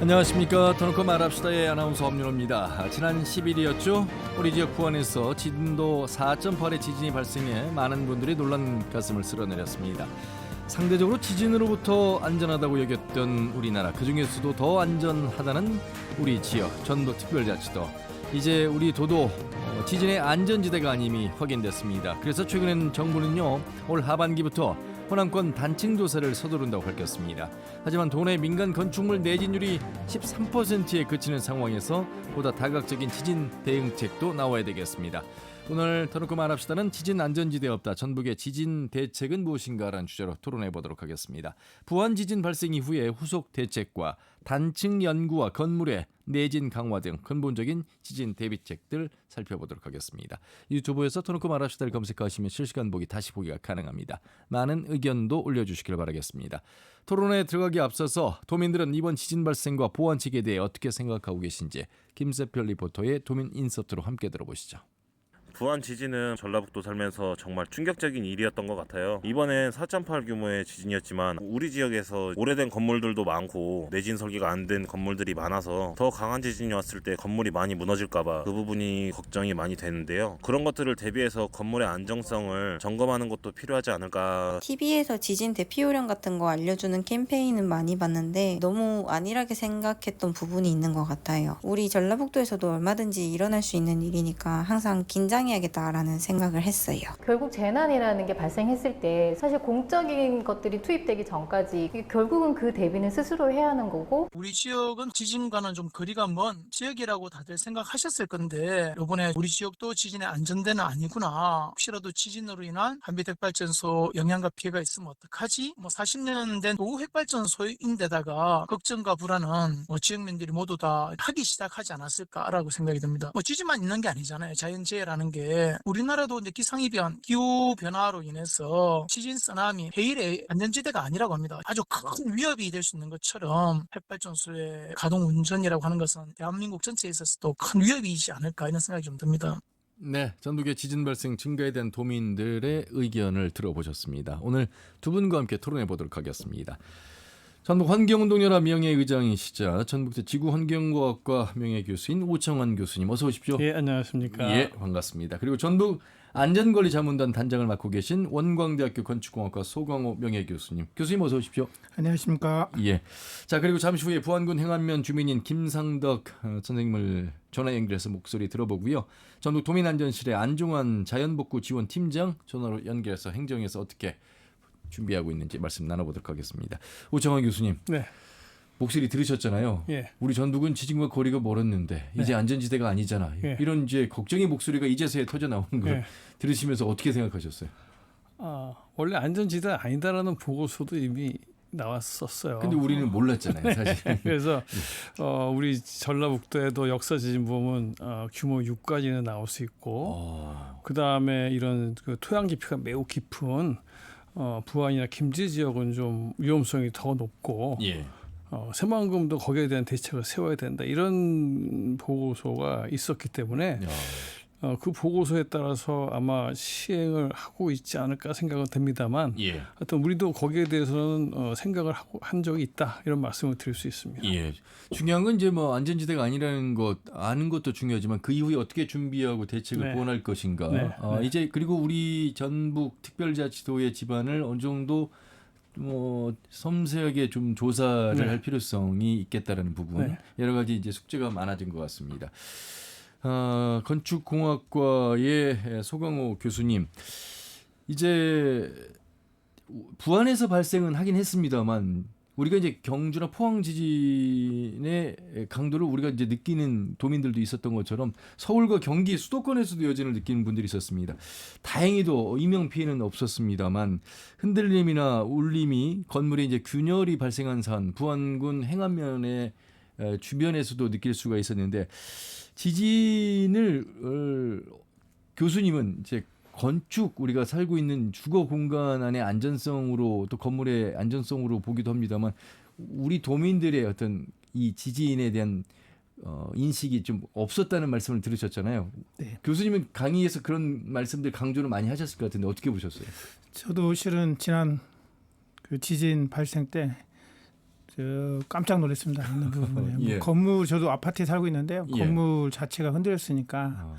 안녕하십니까. 터놓고 말합시다의 아나운서 엄윤호입니다. 지난 10일이었죠. 우리 지역 부안에서 진도 4.8의 지진이 발생해 많은 분들이 놀란 가슴을 쓸어내렸습니다. 상대적으로 지진으로부터 안전하다고 여겼던 우리나라, 그중에서도 더 안전하다는 우리 지역 전북특별자치도, 이제 우리 도도 지진의 안전지대가 아님이 확인됐습니다. 그래서 최근엔 정부는요, 올 하반기부터 호남권 단층 조사를 서두른다고 밝혔습니다. 하지만 도내 민간 건축물 내진율이 13%에 그치는 상황에서 보다 다각적인 지진 대응책도 나와야 되겠습니다. 오늘 터놓고 말합시다는 지진 안전지대 없다, 전북의 지진 대책은 무엇인가라는 주제로 토론해 보도록 하겠습니다. 부안 지진 발생 이후의 후속 대책과 단층 연구와 건물의 내진 강화 등 근본적인 지진 대비책들 살펴보도록 하겠습니다. 유튜브에서 터놓고 말합시다를 검색하시면 실시간 보기, 다시 보기가 가능합니다. 많은 의견도 올려주시길 바라겠습니다. 토론에 들어가기 앞서서 도민들은 이번 지진 발생과 보완책에 대해 어떻게 생각하고 계신지 김세별 리포터의 도민 인서트로 함께 들어보시죠. 부안 지진은 전라북도 살면서 정말 충격적인 일이었던 것 같아요. 이번엔 4.8 규모의 지진이었지만 우리 지역에서 오래된 건물들도 많고 내진 설계가 안 된 건물들이 많아서 더 강한 지진이 왔을 때 건물이 많이 무너질까봐 그 부분이 걱정이 많이 되는데요. 그런 것들을 대비해서 건물의 안정성을 점검하는 것도 필요하지 않을까. TV에서 지진 대피 요령 같은 거 알려주는 캠페인은 많이 봤는데 너무 안일하게 생각했던 부분이 있는 것 같아요. 우리 전라북도에서도 얼마든지 일어날 수 있는 일이니까 항상 긴장해야겠다라는 생각을 했어요. 결국 재난이라는 게 발생했을 때 사실 공적인 것들이 투입되기 전까지 결국은 그 대비는 스스로 해야 하는 거고, 우리 지역은 지진과는 좀 거리가 먼 지역이라고 다들 생각하셨을 건데 이번에 우리 지역도 지진의 안전대는 아니구나, 혹시라도 지진으로 인한 한빛핵발전소 영향과 피해가 있으면 어떡하지? 40년 된 노후핵발전소인데다가 걱정과 불안은 지역민들이 모두 다 하기 시작하지 않았을까라고 생각이 듭니다. 지진만 있는 게 아니잖아요. 자연재해라는 게 우리나라도 이제 기상이변, 기후 변화로 인해서 지진, 쓰나미, 해일의 안전지대가 아니라고 합니다. 아주 큰 위협이 될 수 있는 것처럼 핵발전소의 가동 운전이라고 하는 것은 대한민국 전체에 있어서도 큰 위협이지 않을까, 이런 생각이 좀 듭니다. 네, 전북의 지진 발생 증가에 대한 도민들의 의견을 들어보셨습니다. 오늘 두 분과 함께 토론해 보도록 하겠습니다. 전북 환경운동연합 명예의장이시자 전북대 지구환경과학과 명예교수인 오청환 교수님, 어서 오십시오. 예, 안녕하십니까. 예, 반갑습니다. 그리고 전북 안전관리자문단 단장을 맡고 계신 원광대학교 건축공학과 소광호 명예교수님, 교수님 어서 오십시오. 안녕하십니까. 예. 자, 그리고 잠시 후에 부안군 행안면 주민인 김상덕 선생님을 전화 연결해서 목소리 들어보고요. 전북 도민안전실의 안종환 자연복구 지원팀장 전화로 연결해서 행정에서 어떻게 준비하고 있는지 말씀 나눠보도록 하겠습니다. 오청환 교수님, 네. 목소리 들으셨잖아요. 예. 우리 전북은 지진과 거리가 멀었는데 이제 안전지대가 아니잖아. 예. 이런 이제 걱정의 목소리가 이제서야 터져 나오는 걸 예. 들으시면서 어떻게 생각하셨어요? 원래 안전지대 아니다라는 보고서도 이미 나왔었어요. 근데 우리는 몰랐잖아요, 사실. 그래서 우리 전라북도에도 역사 지진 보면 규모 6까지는 나올 수 있고, 그 다음에 이런 그 토양 깊이가 매우 깊은 부안이나 김제 지역은 좀 위험성이 더 높고, 예. 새만금도 거기에 대한 대책을 세워야 된다, 이런 보고서가 있었기 때문에 그 보고서에 따라서 아마 시행을 하고 있지 않을까 생각은 듭니다만, 예. 하여튼 우리도 거기에 대해서는 생각을 한 적이 있다, 이런 말씀을 드릴 수 있습니다. 예. 중요한 건 이제 안전지대가 아니라는 것 아는 것도 중요하지만 그 이후에 어떻게 준비하고 대책을 네. 보완할 것인가. 네. 네. 이제 그리고 우리 전북 특별자치도의 지반을 어느 정도 섬세하게 좀 조사를 네. 할 필요성이 있겠다라는 부분, 네. 여러 가지 이제 숙제가 많아진 것 같습니다. 건축공학과의 소광호 교수님, 이제 부안에서 발생은 하긴 했습니다만 우리가 이제 경주나 포항 지진의 강도를 우리가 이제 느끼는 도민들도 있었던 것처럼 서울과 경기 수도권에서도 여전히 느끼는 분들이 있었습니다. 다행히도 인명 피해는 없었습니다만 흔들림이나 울림이 건물에 이제 균열이 발생한 산 부안군 행안면의 주변에서도 느낄 수가 있었는데, 지진을 교수님은 이제 건축, 우리가 살고 있는 주거 공간 안의 안전성으로 또 건물의 안전성으로 보기도 합니다만 우리 도민들의 어떤 이 지진에 대한 인식이 좀 없었다는 말씀을 들으셨잖아요. 네. 교수님은 강의에서 그런 말씀들 강조를 많이 하셨을 것 같은데 어떻게 보셨어요? 저도 실은 지난 그 지진 발생 때 깜짝 놀랐습니다. 있는 부분에. 예. 건물 저도 아파트에 살고 있는데요. 예. 건물 자체가 흔들렸으니까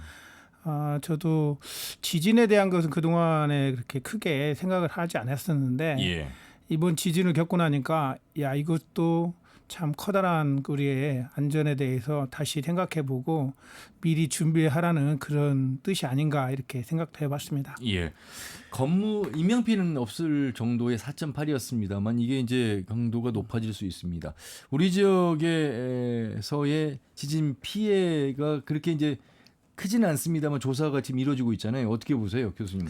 저도 지진에 대한 것은 그동안에 그렇게 크게 생각을 하지 않았었는데 예. 이번 지진을 겪고 나니까 야 이것도 참 커다란 우리의 안전에 대해서 다시 생각해보고 미리 준비하라는 그런 뜻이 아닌가 이렇게 생각도 해봤습니다. 예. 건물 인명피해는 없을 정도의 4.8이었습니다만 이게 이제 강도가 높아질 수 있습니다. 우리 지역에서의 지진 피해가 그렇게 이제 크지는 않습니다만 조사가 지금 이루어지고 있잖아요. 어떻게 보세요, 교수님?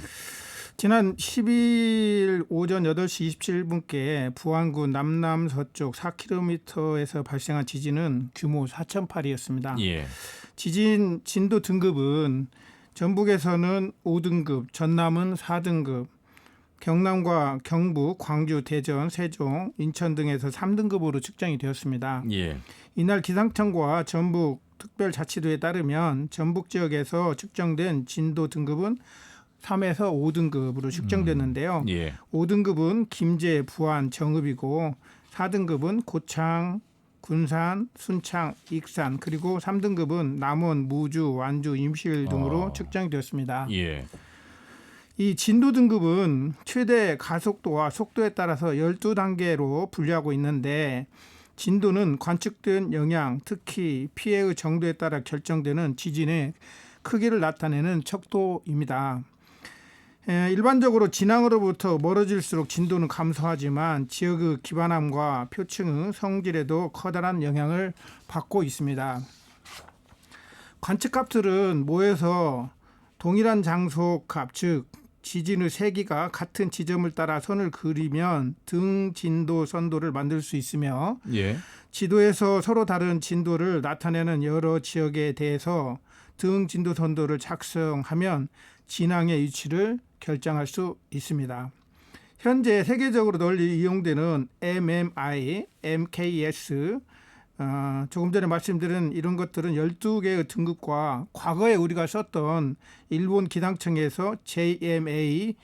지난 12일 오전 8시 27분께 부안구 남남 서쪽 4km에서 발생한 지진은 규모 4.8이었습니다. 예. 지진 진도 등급은 전북에서는 5등급, 전남은 4등급, 경남과 경북, 광주, 대전, 세종, 인천 등에서 3등급으로 측정이 되었습니다. 예. 이날 기상청과 전북 특별자치도에 따르면 전북 지역에서 측정된 진도 등급은 3에서 5등급으로 측정됐는데요. 예. 5등급은 김제, 부안, 정읍이고 4등급은 고창, 군산, 순창, 익산 그리고 3등급은 남원, 무주, 완주, 임실 등으로 측정되었습니다. 예. 이 진도 등급은 최대 가속도와 속도에 따라서 12단계로 분류하고 있는데 진도는 관측된 영향, 특히 피해의 정도에 따라 결정되는 지진의 크기를 나타내는 척도입니다. 일반적으로 진앙으로부터 멀어질수록 진도는 감소하지만 지역의 기반함과 표층의 성질에도 커다란 영향을 받고 있습니다. 관측값들은 모여서 동일한 장소값, 즉 지진의 세기가 같은 지점을 따라 선을 그리면 등 진도 선도를 만들 수 있으며 예. 지도에서 서로 다른 진도를 나타내는 여러 지역에 대해서 등 진도 선도를 작성하면 진앙의 위치를 결정할 수 있습니다. 현재 세계적으로 널리 이용되는 MMI, MKS, 조금 전에 말씀드린 이런 것들은 12개의 등급과 과거에 우리가 썼던 일본 기상청에서 JMA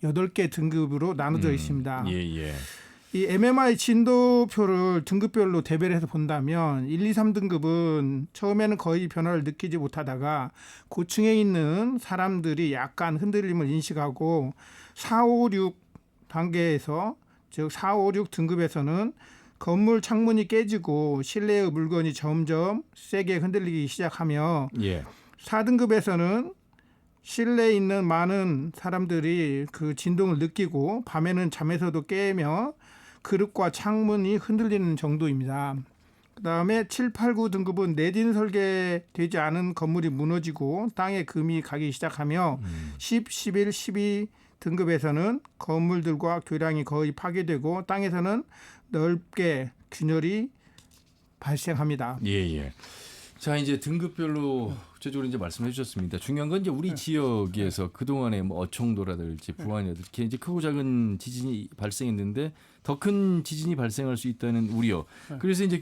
8개 등급으로 나눠져 있습니다. 예, 예. 이 MMI 진도표를 등급별로 대별해서 본다면 1, 2, 3등급은 처음에는 거의 변화를 느끼지 못하다가 고층에 있는 사람들이 약간 흔들림을 인식하고 4, 5, 6 단계에서 즉 4, 5, 6 등급에서는 건물 창문이 깨지고 실내의 물건이 점점 세게 흔들리기 시작하며 예. 4등급에서는 실내에 있는 많은 사람들이 그 진동을 느끼고 밤에는 잠에서도 깨며 그릇과 창문이 흔들리는 정도입니다. 그다음에 7, 8, 9 등급은 내진 설계되지 않은 건물이 무너지고 땅에 금이 가기 시작하며 10, 11, 12 등급에서는 건물들과 교량이 거의 파괴되고 땅에서는 넓게 균열이 발생합니다. 예, 예. 자, 이제 등급별로 구체적으로 이제 말씀해 주셨습니다. 중요한 건 이제 우리 지역에서 그동안에 뭐 어청도라든지 부안이라든지 이렇게 이제 크고 작은 지진이 발생했는데 더 큰 지진이 발생할 수 있다는 우려. 그래서 이제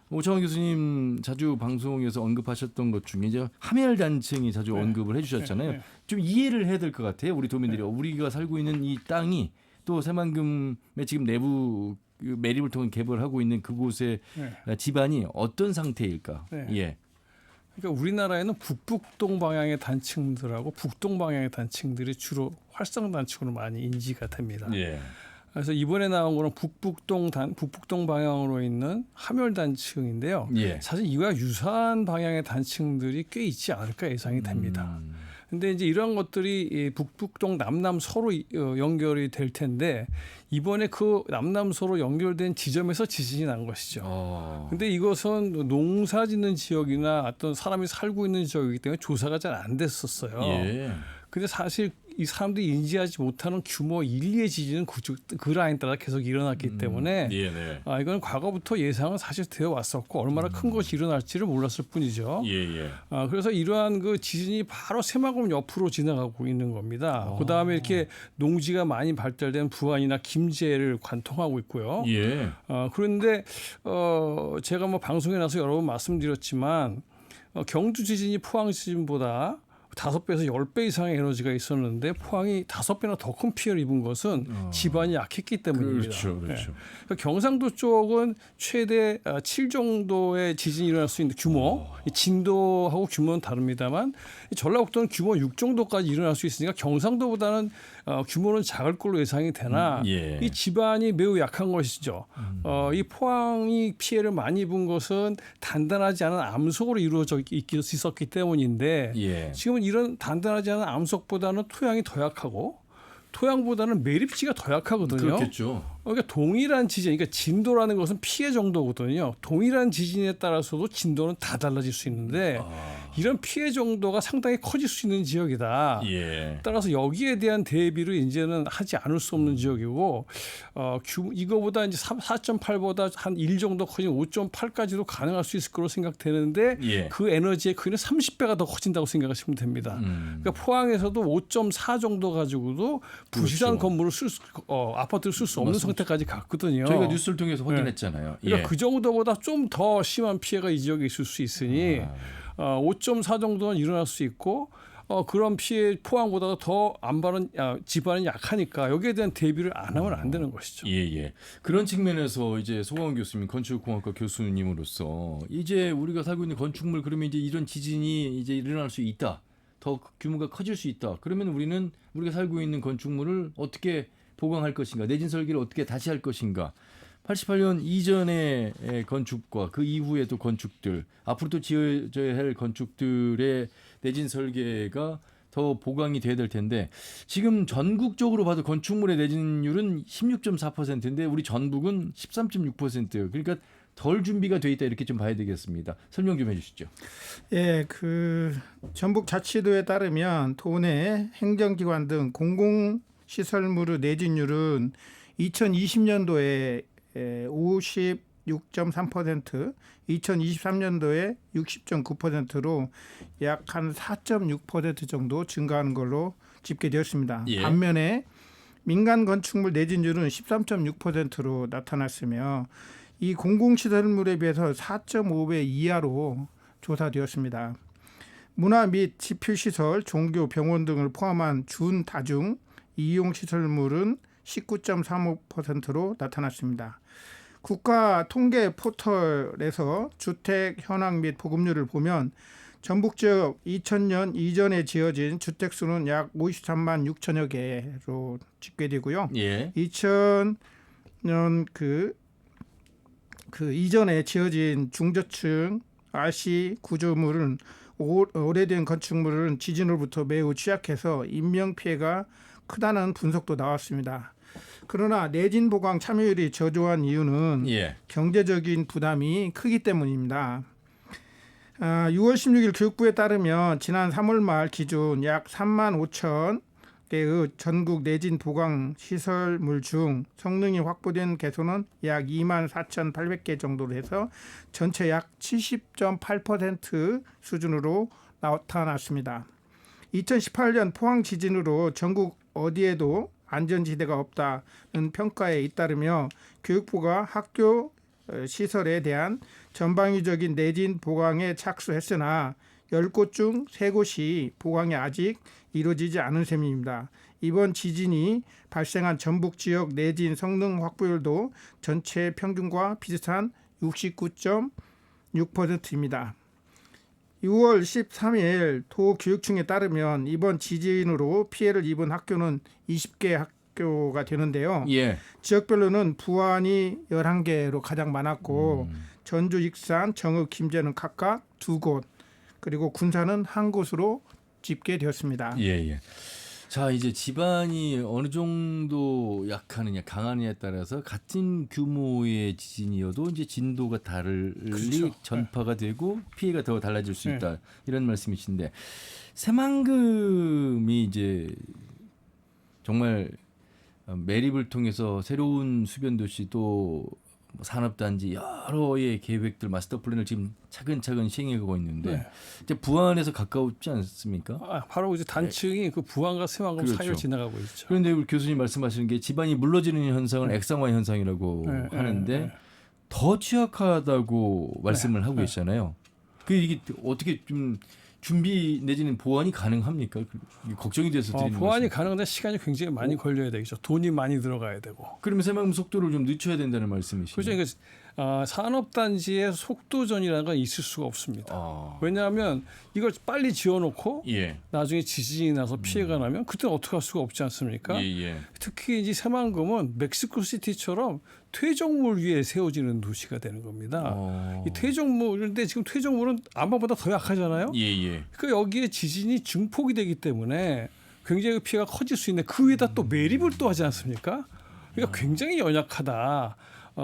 오창원 교수님 자주 방송에서 언급하셨던 것 중에 이제 함열단층이 자주 언급을 해주셨잖아요. 좀 이해를 해야 될 것 같아요. 우리 도민들이 우리가 살고 있는 이 땅이 또 새만금의 지금 내부 매립을 통해 개발하고 있는 그곳의 집안이 어떤 상태일까? 예. 그러니까 우리나라에는 북북동 방향의 단층들하고 북동 방향의 단층들이 주로 활성 단층으로 많이 인지가 됩니다. 예. 그래서 이번에 나온 거는 북북동 방향으로 있는 함열 단층인데요. 예. 사실 이와 유사한 방향의 단층들이 꽤 있지 않을까 예상이 됩니다. 근데 이제 이러한 것들이 북북동 남남서로 연결이 될 텐데 이번에 그 남남서로 연결된 지점에서 지진이 난 것이죠. 근데 이것은 농사 짓는 지역이나 어떤 사람이 살고 있는 지역이기 때문에 조사가 잘 안 됐었어요. 예. 근데 사실 이 사람들이 인지하지 못하는 규모 1, 2의 지진은 그 라인 따라 계속 일어났기 때문에 예, 이건 과거부터 예상은 사실 되어 왔었고 얼마나 큰 것이 일어날지를 몰랐을 뿐이죠. 예. 그래서 이러한 그 지진이 바로 새만금 옆으로 지나가고 있는 겁니다. 그다음에 이렇게 농지가 많이 발달된 부안이나 김제를 관통하고 있고요. 예. 그런데 제가 뭐 방송에 나서 여러 번 말씀드렸지만 경주 지진이 포항 지진보다 5배에서 10배 이상의 에너지가 있었는데 포항이 5배나 더 큰 피해를 입은 것은 지반이 약했기 때문입니다. 그렇죠. 네. 그러니까 경상도 쪽은 최대 7 정도의 지진이 일어날 수 있는 규모, 이 진도하고 규모는 다릅니다만 이 전라북도는 규모 6 정도까지 일어날 수 있으니까 경상도보다는 규모는 작을 걸로 예상이 되나 예. 이 지반이 매우 약한 것이죠. 이 포항이 피해를 많이 입은 것은 단단하지 않은 암석으로 이루어져 있었기 때문인데 예. 지금은 이런 단단하지 않은 암석보다는 토양이 더 약하고 토양보다는 매립지가 더 약하거든요. 그렇겠죠. 그러니까 동일한 지진, 그러니까 진도라는 것은 피해 정도거든요. 동일한 지진에 따라서도 진도는 다 달라질 수 있는데 이런 피해 정도가 상당히 커질 수 있는 지역이다. 예. 따라서 여기에 대한 대비를 이제는 하지 않을 수 없는 지역이고 이거보다 이제 4.8보다 한 1 정도 커진 5.8까지도 가능할 수 있을 거로 생각되는데 예. 그 에너지의 크기는 30배가 더 커진다고 생각하시면 됩니다. 그러니까 포항에서도 5.4 정도 가지고도 부실한 건물을 아파트를 쓸 수 없는 상태까지 갔거든요. 저희가 뉴스를 통해서 확인했잖아요. 그러니까 예. 그 정도보다 좀 더 심한 피해가 이 지역에 있을 수 있으니 5.4 정도는 일어날 수 있고 그런 피해 포항보다 더 지반은 약하니까 여기에 대한 대비를 안 하면 안 되는 것이죠. 예. 그런 측면에서 이제 소강원 교수님 건축공학과 교수님으로서 이제 우리가 살고 있는 건축물 그러면 이제 이런 지진이 이제 일어날 수 있다. 더 규모가 커질 수 있다. 그러면 우리가 살고 있는 건축물을 어떻게 보강할 것인가, 내진 설계를 어떻게 다시 할 것인가. 88년 이전의 건축과 그 이후에도 건축들, 앞으로도 지어져야 할 건축들의 내진 설계가 더 보강이 돼야 될 텐데 지금 전국적으로 봐도 건축물의 내진율은 16.4%인데 우리 전북은 13.6%예요. 그러니까 덜 준비가 돼 있다 이렇게 좀 봐야 되겠습니다. 설명 좀 해주시죠. 예, 전북자치도에 따르면 도내 행정기관 등 공공시설물의 내진율은 2020년도에 56.3%, 2023년도에 60.9%로 약 한 4.6% 정도 증가하는 걸로 집계되었습니다. 예. 반면에 민간 건축물 내진율은 13.6%로 나타났으며 이 공공시설물에 비해서 4.5배 이하로 조사되었습니다. 문화 및 집필시설, 종교, 병원 등을 포함한 준다중 이용시설물은 19.35%로 나타났습니다. 국가 통계 포털에서 주택 현황 및 보급률을 보면 전북 지역 2000년 이전에 지어진 주택 수는 약 53만 6천여 개로 집계되고요. 예. 2000년 그 이전에 지어진 중저층 RC 구조물은 오래된 건축물은 지진으로부터 매우 취약해서 인명 피해가 크다는 분석도 나왔습니다. 그러나 내진 보강 참여율이 저조한 이유는 예. 경제적인 부담이 크기 때문입니다. 6월 16일 교육부에 따르면 지난 3월 말 기준 약 3만 5천 개의 전국 내진 보강 시설물 중 성능이 확보된 개소는 약 2만 4,800개 정도로 해서 전체 약 70.8% 수준으로 나타났습니다. 2018년 포항 지진으로 전국 어디에도 안전지대가 없다는 평가에 잇따르며 교육부가 학교 시설에 대한 전방위적인 내진 보강에 착수했으나 10곳 중 3곳이 보강이 아직 이루어지지 않은 셈입니다. 이번 지진이 발생한 전북 지역 내진 성능 확보율도 전체 평균과 비슷한 69.6%입니다. 6월 13일 도교육청에 따르면 이번 지진으로 피해를 입은 학교는 20개 학교가 되는데요. 예. 지역별로는 부안이 11개로 가장 많았고 전주, 익산, 정읍, 김제는 각각 2곳 그리고 군산은 1곳으로 집계되었습니다. 예. 자, 이제 지반이 어느 정도 약하느냐 강하느냐에 따라서 같은 규모의 지진이어도 이제 진도가 다르게 그렇죠. 전파가 되고 피해가 더 달라질 수 있다. 이런 말씀이신데 새만금이 이제 정말 매립을 통해서 새로운 수변 도시 또 산업단지 여러의 계획들 마스터 플랜을 지금 차근차근 시행해가고 있는데 이제 부안에서 가까웠지 않습니까? 바로 이제 단층이 그 부안과 새만금 그렇죠. 사이를 지나가고 있죠. 그런데 우리 교수님 말씀하시는 게 지반이 물러지는 현상은 액상화 현상이라고 하는데 더 취약하다고 말씀을 하고 계시잖아요. 그 이게 어떻게 좀 준비 내지는 보완이 가능합니까? 걱정이 돼서 드리는 보완이 말씀. 가능한데 시간이 굉장히 많이 걸려야 되겠죠. 돈이 많이 들어가야 되고. 그러면 새만금 속도를 좀 늦춰야 된다는 말씀이시죠? 그렇죠. 그러니까 산업단지의 속도전이라는 건 있을 수가 없습니다. 왜냐하면 이걸 빨리 지어놓고 예. 나중에 지진이 나서 피해가 나면 그때는 어떻게 할 수가 없지 않습니까? 예. 특히 이제 새만금은 멕시코시티처럼 퇴적물 위에 세워지는 도시가 되는 겁니다. 이 퇴적물인데 지금 퇴적물은 암방보다 더 약하잖아요. 예. 그러니까 여기에 지진이 증폭이 되기 때문에 굉장히 피해가 커질 수 있는데 그 위에다 또 매립을 또 하지 않습니까? 그러니까 굉장히 연약하다.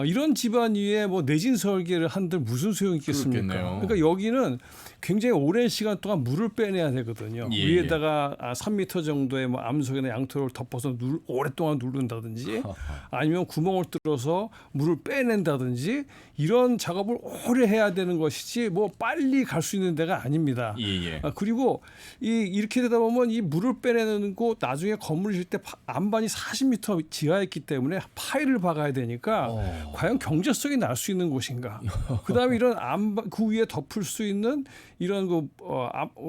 이런 집안 위에 뭐 내진 설계를 한들 무슨 소용이 있겠습니까? 그렇겠네요. 그러니까 여기는 굉장히 오랜 시간 동안 물을 빼내야 되거든요. 예. 위에다가 3m 정도의 뭐 암석이나 양토를 덮어서 오랫동안 누른다든지 아니면 구멍을 뚫어서 물을 빼낸다든지 이런 작업을 오래 해야 되는 것이지 뭐 빨리 갈 수 있는 데가 아닙니다. 예. 그리고 이렇게 되다 보면 이 물을 빼내는 곳 나중에 건물을 질 때 안반이 40m 지하에 있기 때문에 파일을 박아야 되니까 과연 경제성이 날 수 있는 곳인가? 그다음에 이런 안반 그 위에 덮을 수 있는 이런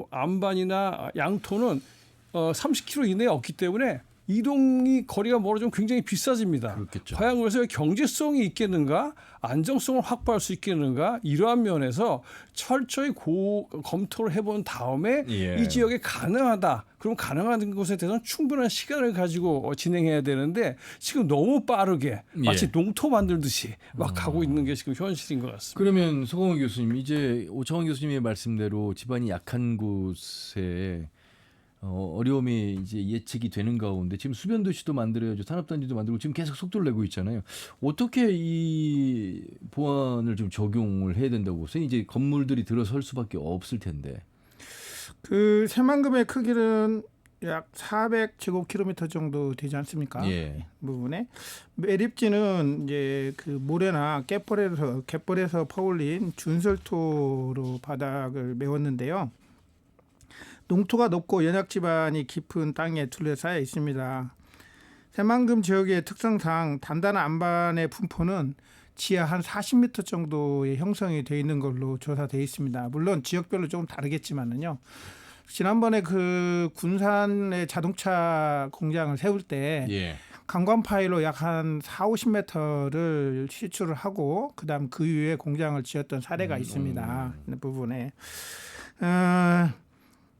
안반이나 양토는 30km 이내에 없기 때문에 이동이 거리가 멀어지면 굉장히 비싸집니다. 그렇겠죠. 과연 그래서 경제성이 있겠는가, 안정성을 확보할 수 있겠는가 이러한 면에서 철저히 검토를 해본 다음에 예. 이 지역에 가능하다. 그럼 가능한 곳에 대해서는 충분한 시간을 가지고 진행해야 되는데 지금 너무 빠르게 마치 농토 만들듯이 막 가고 있는 게 지금 현실인 것 같습니다. 그러면 소강원 교수님, 이제 오창원 교수님의 말씀대로 집안이 약한 곳에 어려움이 이제 예측이 되는 가운데 지금 수변 도시도 만들어야죠, 산업단지도 만들고 지금 계속 속도를 내고 있잖아요. 어떻게 이 보완을 좀 적용을 해야 된다고 보세요? 이제 건물들이 들어설 수밖에 없을 텐데. 그 새만금의 크기는 약 400제곱킬로미터 정도 되지 않습니까? 예. 부분에 매립지는 이제 그 모래나 갯벌에서 퍼올린 준설토로 바닥을 메웠는데요. 농토가 높고 연약 지반이 깊은 땅에 둘러싸여 있습니다. 새만금 지역의 특성상 단단한 안반의 분포는 지하 한 40m 정도의 형성이 되어 있는 걸로 조사되어 있습니다. 물론 지역별로 조금 다르겠지만은요. 지난번에 그 군산의 자동차 공장을 세울 때 강관 파일로 약 한 40-50m를 시추를 하고 그다음 그 위에 공장을 지었던 사례가 있습니다. 이 부분에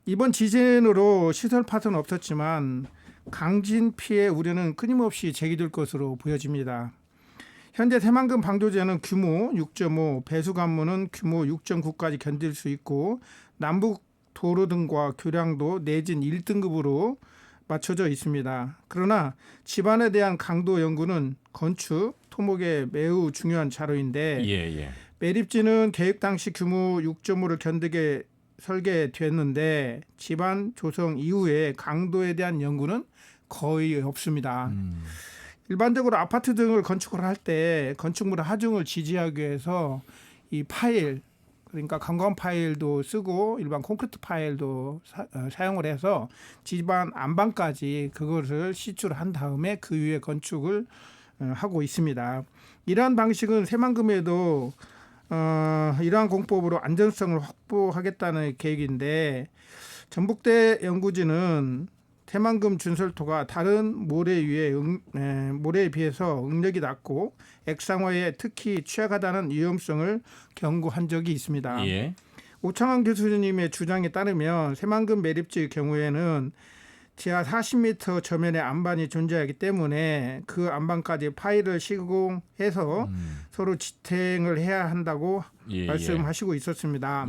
이번 지진으로 시설 파손은 없었지만 강진 피해 우려는 끊임없이 제기될 것으로 보여집니다. 현재 새만금 방조제는 규모 6.5, 배수관문은 규모 6.9까지 견딜 수 있고 남북 도로 등과 교량도 내진 1등급으로 맞춰져 있습니다. 그러나 집안에 대한 강도 연구는 건축, 토목에 매우 중요한 자료인데 매립지는 계획 당시 규모 6.5를 견디게 설계됐는데 집안 조성 이후에 강도에 대한 연구는 거의 없습니다. 일반적으로 아파트 등을 건축을 할 때 건축물의 하중을 지지하기 위해서 이 파일, 그러니까 강관 파일도 쓰고 일반 콘크리트 파일도 사용을 해서 집안 안방까지 그것을 시추한 다음에 그 위에 건축을 하고 있습니다. 이러한 방식은 새만금에도 이러한 공법으로 안전성을 확보하겠다는 계획인데 전북대 연구진은 새만금 준설토가 다른 모래에 비해서 응력이 낮고 액상화에 특히 취약하다는 위험성을 경고한 적이 있습니다. 오창환 교수님의 주장에 따르면 새만금 매립지의 경우에는 지하 40m 저면의 안반이 존재하기 때문에 그 안반까지 파일을 시공해서 서로 지탱을 해야 한다고 말씀하시고 있었습니다.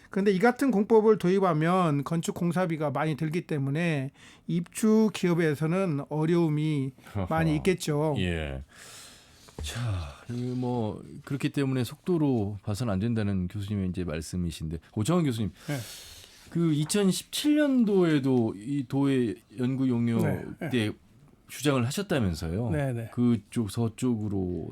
그런데 이 같은 공법을 도입하면 건축 공사비가 많이 들기 때문에 입주 기업에서는 어려움이 많이 있겠죠. 자, 뭐 그렇기 때문에 속도로 봐서는 안 된다는 교수님의 이제 말씀이신데 오창원 교수님. 그 2017년도에도 이 도의 연구 용역 때 주장을 하셨다면서요. 네네. 그쪽 서쪽으로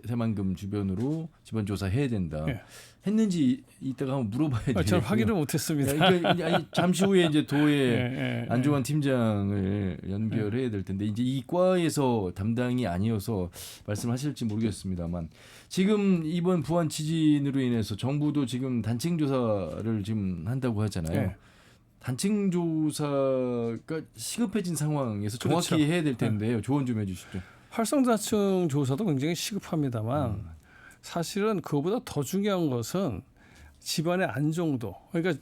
새만금 주변으로 집안 조사해야 된다. 네. 했는지 이따가 한번 물어봐야 돼요. 저는 확인을 못했습니다. 그러니까 잠시 후에 이제 도의 네, 안종환 팀장을 연결해야 될 텐데 이제 이 과에서 담당이 아니어서 말씀하실지 모르겠습니다만 지금 이번 부안 지진으로 인해서 정부도 지금 단층 조사를 지금 한다고 하잖아요. 네. 단층 조사가 시급해진 상황에서 정확히 그렇죠. 해야 될 텐데요. 조언 좀 해주시죠. 활성단층 조사도 굉장히 시급합니다만 사실은 그거보다 더 중요한 것은 집안의 안정도. 그러니까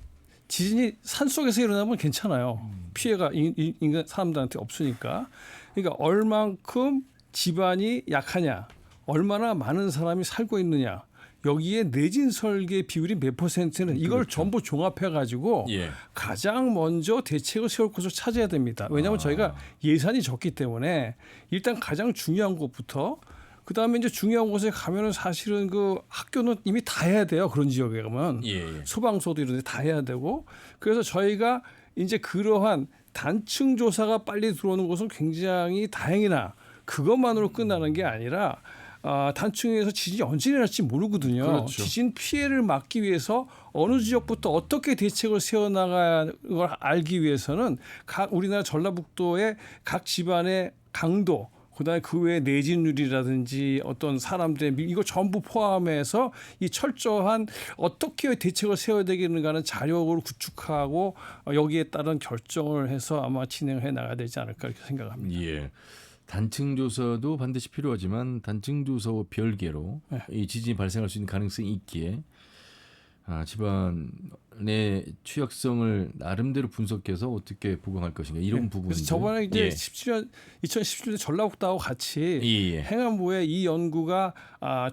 지진이 산속에서 일어나면 괜찮아요. 피해가 인간 사람들한테 없으니까. 그러니까 얼만큼 집안이 약하냐, 얼마나 많은 사람이 살고 있느냐. 여기에 내진 설계 비율이 몇 %는 이걸 그렇죠. 전부 종합해 가지고 예. 가장 먼저 대책을 세울 곳을 찾아야 됩니다. 왜냐하면 저희가 예산이 적기 때문에 일단 가장 중요한 것부터 그다음에 이제 중요한 곳에 가면은 사실은 그 학교는 이미 다 해야 돼요. 그런 지역에 가면 예. 소방서도 이런 데 다 해야 되고 그래서 저희가 이제 그러한 단층 조사가 빨리 들어오는 곳은 굉장히 다행이나 그것만으로 끝나는 게 아니라 단층에서 지진이 언제 일어날지 모르거든요. 그렇죠. 지진 피해를 막기 위해서 어느 지역부터 어떻게 대책을 세워나가는 걸 알기 위해서는 각 우리나라 전라북도의 각 집안의 강도 그다음에 그 외에 내진율이라든지 어떤 사람들의 이거 전부 포함해서 이 철저한 어떻게 대책을 세워야 되겠는가는 자료를 구축하고 여기에 따른 결정을 해서 아마 진행해 나가야 되지 않을까 이렇게 생각합니다. 예. 단층 조사도 반드시 필요하지만 단층 조사와 별개로 이 지진이 발생할 수 있는 가능성이 있기에 집안의 취약성을 나름대로 분석해서 어떻게 보강할 것인가 이런 부분. 그래서 저번에 이제 2017년 전라북도하고 같이 행안부에 이 연구가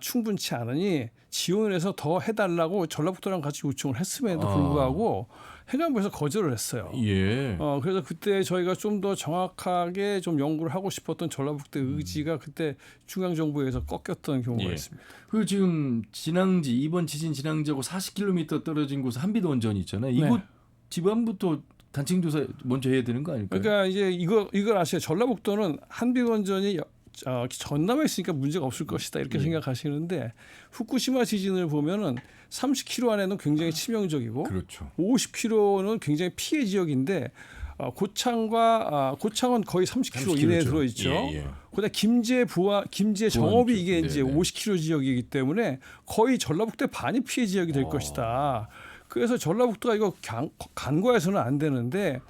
충분치 않으니 지원을 해서 더 해달라고 전라북도랑 같이 요청을 했음에도 불구하고 행안부에서 거절을 했어요. 예. 그래서 그때 저희가 좀 더 정확하게 좀 연구를 하고 싶었던 전라북도 의지가 그때 중앙정부에서 꺾였던 경우가 있습니다. 그 지금 이번 지진 진앙지하고 40km 떨어진 곳 한빛 원전이 있잖아요. 이곳 집안부터 단층 조사 먼저 해야 되는 거 아닐까요? 그러니까 이제 이걸 아셔야 전라북도는 한빛 원전이 전남에 있으니까 문제가 없을 것이다 이렇게 생각하시는데 후쿠시마 지진을 보면은 30km 안에는 굉장히 치명적이고 그렇죠. 50km는 굉장히 피해 지역인데 고창은 거의 30km 이내에 들어 있죠. 그다음 김제 정읍이 이게 이제 50km 지역이기 때문에 거의 전라북도의 반이 피해 지역이 될 것이다. 그래서 전라북도가 이거 간과해서는 안 되는데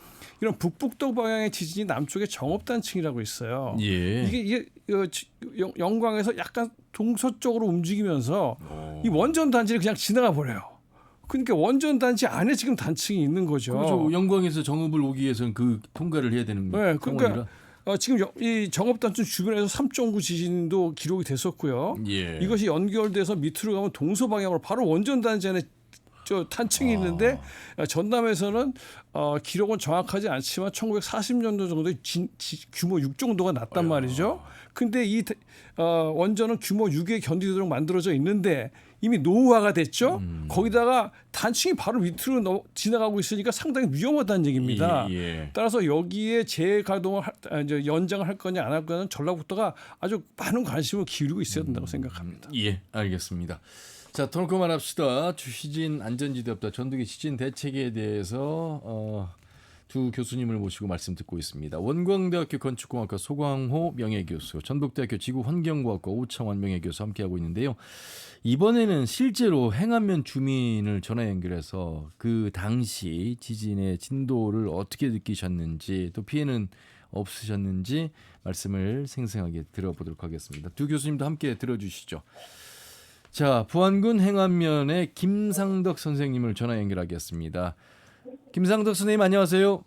이런 북북동 방향의 지진이 남쪽에 정읍단층이라고 있어요. 이게 영광에서 약간 동서쪽으로 움직이면서 이 원전 단지를 그냥 지나가 버려요. 그러니까 원전 단지 안에 지금 단층이 있는 거죠. 그렇죠. 영광에서 정읍을 오기 위해서는 그 통과를 해야 되는 거예요. 그러니까 지금 이 정읍단층 주변에서 3.9 지진도 기록이 됐었고요. 이것이 연결돼서 밑으로 가면 동서 방향으로 바로 원전 단지 안에 탄층이 있는데 전남에서는 기록은 정확하지 않지만 1940년도 정도의 규모 6 정도가 났단 말이죠. 근데 이 원전은 규모 6에 견디도록 만들어져 있는데 이미 노후화가 됐죠. 거기다가 단층이 바로 밑으로 지나가고 있으니까 상당히 위험하다는 얘기입니다. 따라서 여기에 재가동을 연장을 할 거냐 안 할 거냐는 전라북도가 아주 많은 관심을 기울이고 있어야 된다고 생각합니다. 예, 알겠습니다. 자, 토론 그만합시다. 지진 안전지대 없다. 전국의 지진 대책에 대해서 두 교수님을 모시고 말씀 듣고 있습니다. 원광대학교 건축공학과 소광호 명예교수, 전북대학교 지구환경과학과 오창환 명예교수 함께하고 있는데요. 이번에는 실제로 행안면 주민을 전화 연결해서 그 당시 지진의 진도를 어떻게 느끼셨는지 또 피해는 없으셨는지 말씀을 생생하게 들어보도록 하겠습니다. 두 교수님도 함께 들어주시죠. 자, 부안군 행안면의 김상덕 선생님을 전화 연결하겠습니다. 김상덕 선생님 안녕하세요.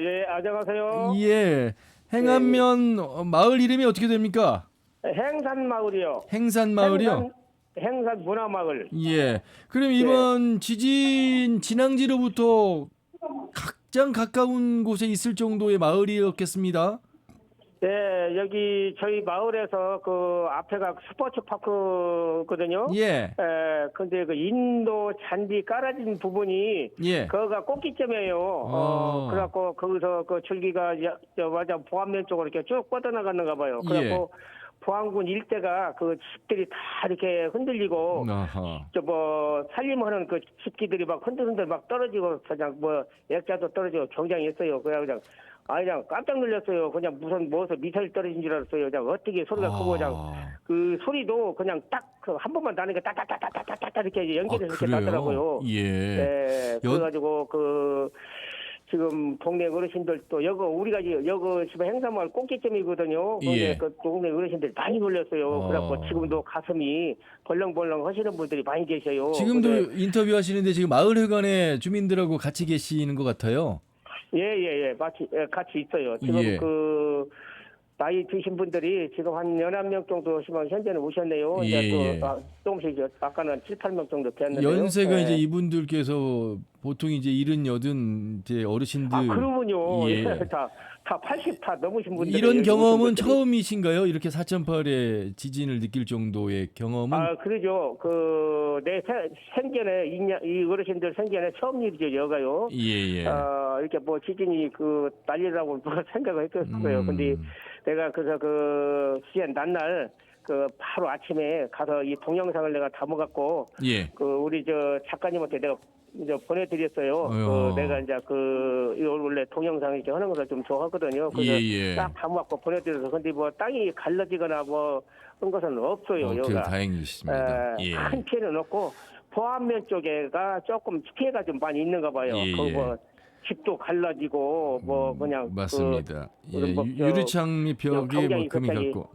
예, 안녕하세요. 예, 행안면 마을 이름이 어떻게 됩니까? 행산마을이요. 행산마을이요? 행산 문화마을. 예. 그럼 이번 지진 진앙지로부터 가장 가까운 곳에 있을 정도의 마을이었겠습니다. 네, 여기 저희 마을에서 그 앞에가 스포츠 파크거든요. 예. 근데 그 인도 잔디 깔아진 부분이 예. 거기가 꽃기점이에요. 그래갖고 거기서 그 줄기가 맞아 보안면 쪽으로 이렇게 쭉 뻗어나갔는가 봐요. 그래갖고 보안군 일대가 그 집들이 다 이렇게 흔들리고 아하. 저 뭐 살림하는 그 집기들이 막 흔들흔들 막 떨어지고 그냥 뭐 액자도 떨어지고 굉장히 했어요. 그냥 깜짝 놀랐어요. 그냥 무슨 무엇을 미사일 떨어진 줄 알았어요. 그냥 어떻게 소리가 크고 그냥 그 소리도 그냥 딱 그 한 번만 나니까 따따따따따따 이렇게 연결해서 이렇게 나더라고요. 예. 네, 그래가지고 그 지금 동네 어르신들도 우리가 집에 행사마을 꽃게점이거든요. 근데 그 동네 어르신들이 많이 놀랐어요. 그래갖고 지금도 가슴이 벌렁벌렁 하시는 분들이 많이 계셔요. 지금도 인터뷰 하시는데 지금 마을회관에 주민들하고 같이 계시는 것 같아요. 예. 같이 있어요. 지금 그 나이 드신 분들이 지금 한 11명 정도 현재는 오셨네요. 이제 또 조금씩 아까는 7, 8명 정도 되었는데요. 연세가 이제 이분들께서 보통 이제 70, 이제 어르신들. 그러군요. 다 80 다 넘으신 분들. 이런 경험은 처음이신가요? 이렇게 4.8의 지진을 느낄 정도의 경험은? 그러죠. 내 생전에 이 어르신들 생전에 처음 일이죠, 여가요. 예. 이렇게 뭐 지진이 난리라고 생각을 했었어요. 근데 내가 그래서 그 시엔 난날 바로 아침에 가서 이 동영상을 내가 담아갖고 우리 작가님한테 내가 이제 보내드렸어요. 내가 이제 원래 동영상 이렇게 하는 것을 좀 좋아하거든요. 그래서 딱 담아갖고 보내드려서 근데 뭐 땅이 갈라지거나 뭐 그런 것은 없어요. 여기가. 다행이십니다. 큰 피해는 없고 보안면 쪽에가 조금 피해가 좀 많이 있는가 봐요. 뭐 집도 갈라지고 뭐 그냥 맞습니다. 유리창 및 벽에 뭐 금이 갔고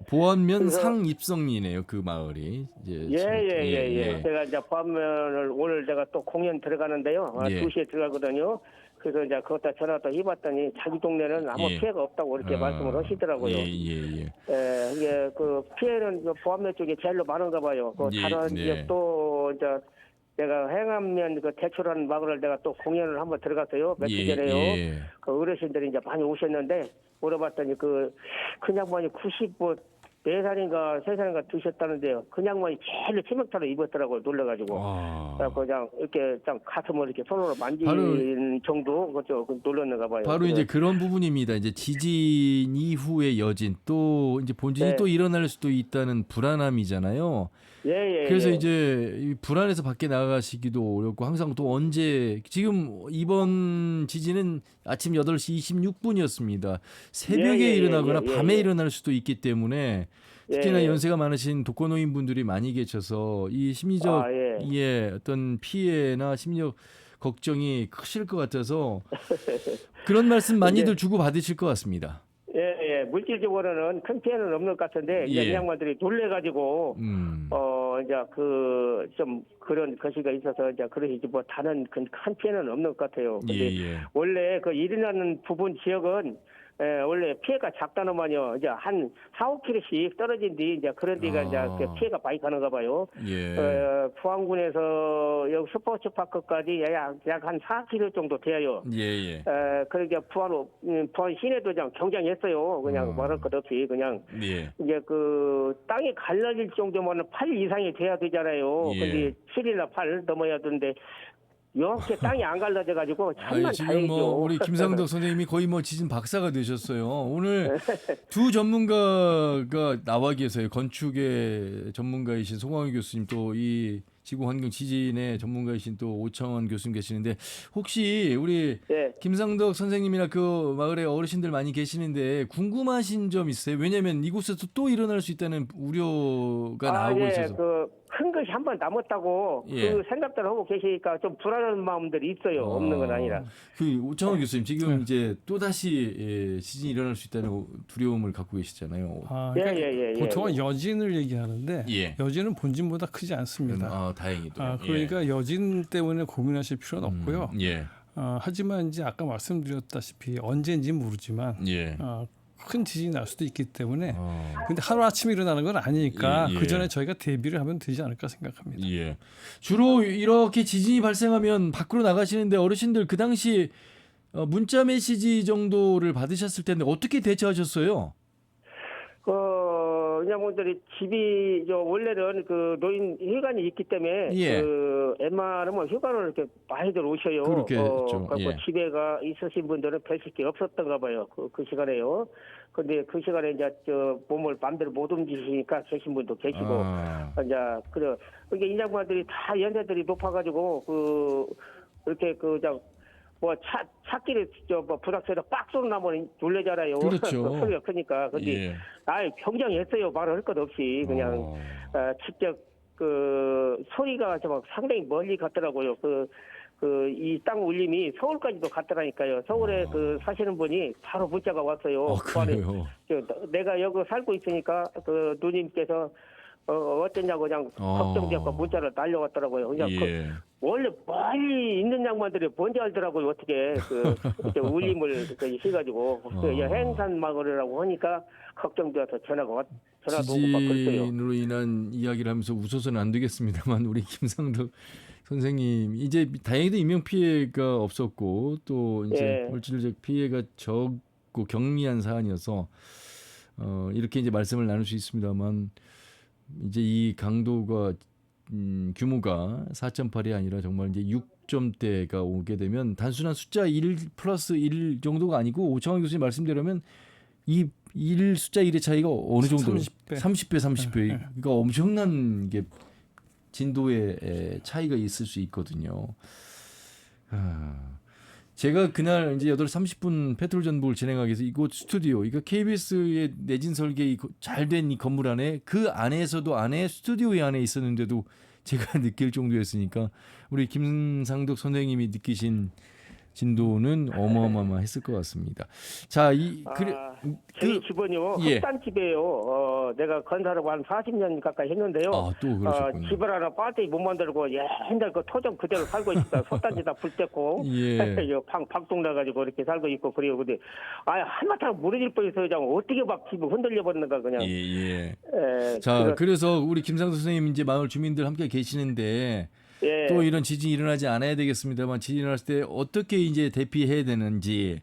보안면 상입성이네요. 그 마을이. 제가 이제 보안면을 오늘 제가 또 공연 들어가는데요. 2시에 들어가거든요. 그래서 이제 그것다 전화 또 해봤더니 자기 동네는 아무 피해가 없다고 이렇게 말씀을 하시더라고요. 이게 그 피해는 보안면 쪽에 제일로 많은가 봐요. 다른 이제 또 이제 내가 행안면 대출하는 마을을 내가 또 공연을 한번 들어갔어요. 며칠 전에요. 그 어르신들이 이제 많이 오셨는데 물어봤더니 그 양반이 94살인가 3살인가 드셨다는데요. 그 양반이 제일 치명타를 입었더라고요. 놀라가지고. 그래서 그냥 이렇게 가슴을 이렇게 손으로 만지는 정도 그렇죠. 놀랐는가 봐요. 바로 이제 그런 부분입니다. 이제 지진 이후의 여진 또 이제 본진이 또 일어날 수도 있다는 불안함이잖아요. 그래서 이제 이 불안해서 밖에 나가시기도 어렵고 항상 또 언제 지금 이번 지진은 아침 8시 26분이었습니다. 새벽에 일어나거나 밤에 일어날 수도 있기 때문에 특히나 연세가 많으신 독거노인 분들이 많이 계셔서 이 심리적 어떤 피해나 심리적 걱정이 크실 것 같아서 그런 말씀 많이들 주고 받으실 것 같습니다. 물질적으로는 큰 피해는 없는 것 같은데 이 양반들이 놀래가지고 이제 좀 그런 것이가 있어서 이제 그러시지 뭐 다른 큰 피해는 없는 것 같아요. 근데 원래 일어나는 부분 지역은 원래 피해가 작다는만요. 이제 한 4-5km씩 떨어진 뒤 이제 그런 데가 이제 피해가 많이 가는가 봐요. 부안군에서 여기 스포츠 파크까지 약 한 4km 정도 돼요. 그러니까 부안 시내도 굉장히 했어요. 그냥 말할 것 없이 그냥 이제 땅이 갈라질 정도면 8 이상이 돼야 되잖아요. 근데 7이나 8 넘어야 되는데. 이렇게 땅이 안 갈라져가지고 참만 지금 다행이죠. 우리 김상덕 선생님이 거의 지진 박사가 되셨어요. 오늘 두 전문가가 나와 계세요. 건축의 전문가이신 송광희 교수님 또 이 지구환경 지진의 전문가이신 또 오창원 교수님 계시는데 혹시 우리 김상덕 선생님이나 그 마을에 어르신들 많이 계시는데 궁금하신 점 있어요? 왜냐하면 이곳에서 또 일어날 수 있다는 우려가 나오고 있어서. 큰 것이 한 번 남았다고 그 생각들을 하고 계시니까 좀 불안한 마음들이 있어요. 없는 건 아니라. 오창원 교수님 지금 이제 또 다시 지진이 일어날 수 있다는 두려움을 갖고 계시잖아요. 보통은 여진을 얘기하는데 여진은 본진보다 크지 않습니다. 다행이다. 그러니까 여진 때문에 고민하실 필요는 없고요. 하지만 이제 아까 말씀드렸다시피 언제인지 모르지만 큰 지진이 날 수도 있기 때문에 근데 하루아침에 일어나는 건 아니니까 그 전에 저희가 대비를 하면 되지 않을까 생각합니다. 주로 이렇게 지진이 발생하면 밖으로 나가시는데 어르신들 그 당시 문자 메시지 정도를 받으셨을 텐데 어떻게 대처하셨어요? 그냥분들이 집이 원래는 그 노인 휴관이 있기 때문에 예. 그 웬만하면 휴관을 이렇게 많이들 오셔요. 그렇겠죠. 그리고 예. 집에가 있으신 분들은 뵈실 게 없었던가 봐요. 그 시간에요. 근데 그 시간에 이제 몸을 마음대로 못 움직이시니까 계신 분도 계시고 이제 그래. 그게 인양반들이 다 연세들이 높아가지고 이렇게 찾기를 부닥쳐서 빡 쏘는 나무는 놀래잖아요. 그렇죠. 소리가 크니까. 근데 예. 경쟁했어요. 말을 할 것 없이 그냥 직접 그 소리가 막 상당히 멀리 갔더라고요. 이 땅 울림이 서울까지도 갔더라니까요. 서울에 사시는 분이 바로 문자가 왔어요. 그래요. 내가 여기 살고 있으니까 그 누님께서 어땠냐고 그냥 걱정되고 문자를 날려왔더라고요. 그냥 예. 원래 멀리 있는 양반들이 뭔지 알더라고요. 어떻게 울림을 해가지고 행산 마을이라고 하니까 걱정되어서 전화도 오고 막 그랬어요. 지진으로 인한 이야기를 하면서 웃어서는 안 되겠습니다만 우리 김상덕 선생님 이제 다행히도 인명 피해가 없었고 또 이제 예. 물질적 피해가 적고 경미한 사안이어서 이렇게 이제 말씀을 나눌 수 있습니다만 이제 이 강도가 규모가 4.8이 아니라 정말 이제 6점대가 오게 되면 단순한 숫자 1 플러스 1 정도가 아니고 오창환 교수님 말씀대로면 이 1 숫자 1의 차이가 어느 정도 30배 30배 그러니까 엄청난 게 진도의 차이가 있을 수 있거든요. 제가 그날 이제 8시 30분 페트롤 전북을 진행하기 위해서 이곳 스튜디오, 이거 KBS의 내진 설계 잘된 이 건물 안에 그 안에서도 안에 스튜디오의 안에 있었는데도 제가 느낄 정도였으니까 우리 김상덕 선생님이 느끼신 진도는 어마어마했을 것 같습니다. 자, 저희 집은요 예. 흑단집이에요. 내가 건설하고 한 40년 가까이 했는데요. 또 그러셨군요. 집을 하나 빠뜨리 못 만들고 옛날 그 토종 그대로 살고 있다. 속단지 다 불 뗐고 예. 박동 나가지고 이렇게 살고 있고 그래요. 근데 한바탕 무너질 뻔했어요. 그냥 어떻게 막 집을 흔들려 버리는가 그냥. 예. 자, 그래서 우리 김상덕 선생님 이제 마을 주민들 함께 계시는데. 예. 또 이런 지진이 일어나지 않아야 되겠습니다만 지진이 일어났을 때 어떻게 이제 대피해야 되는지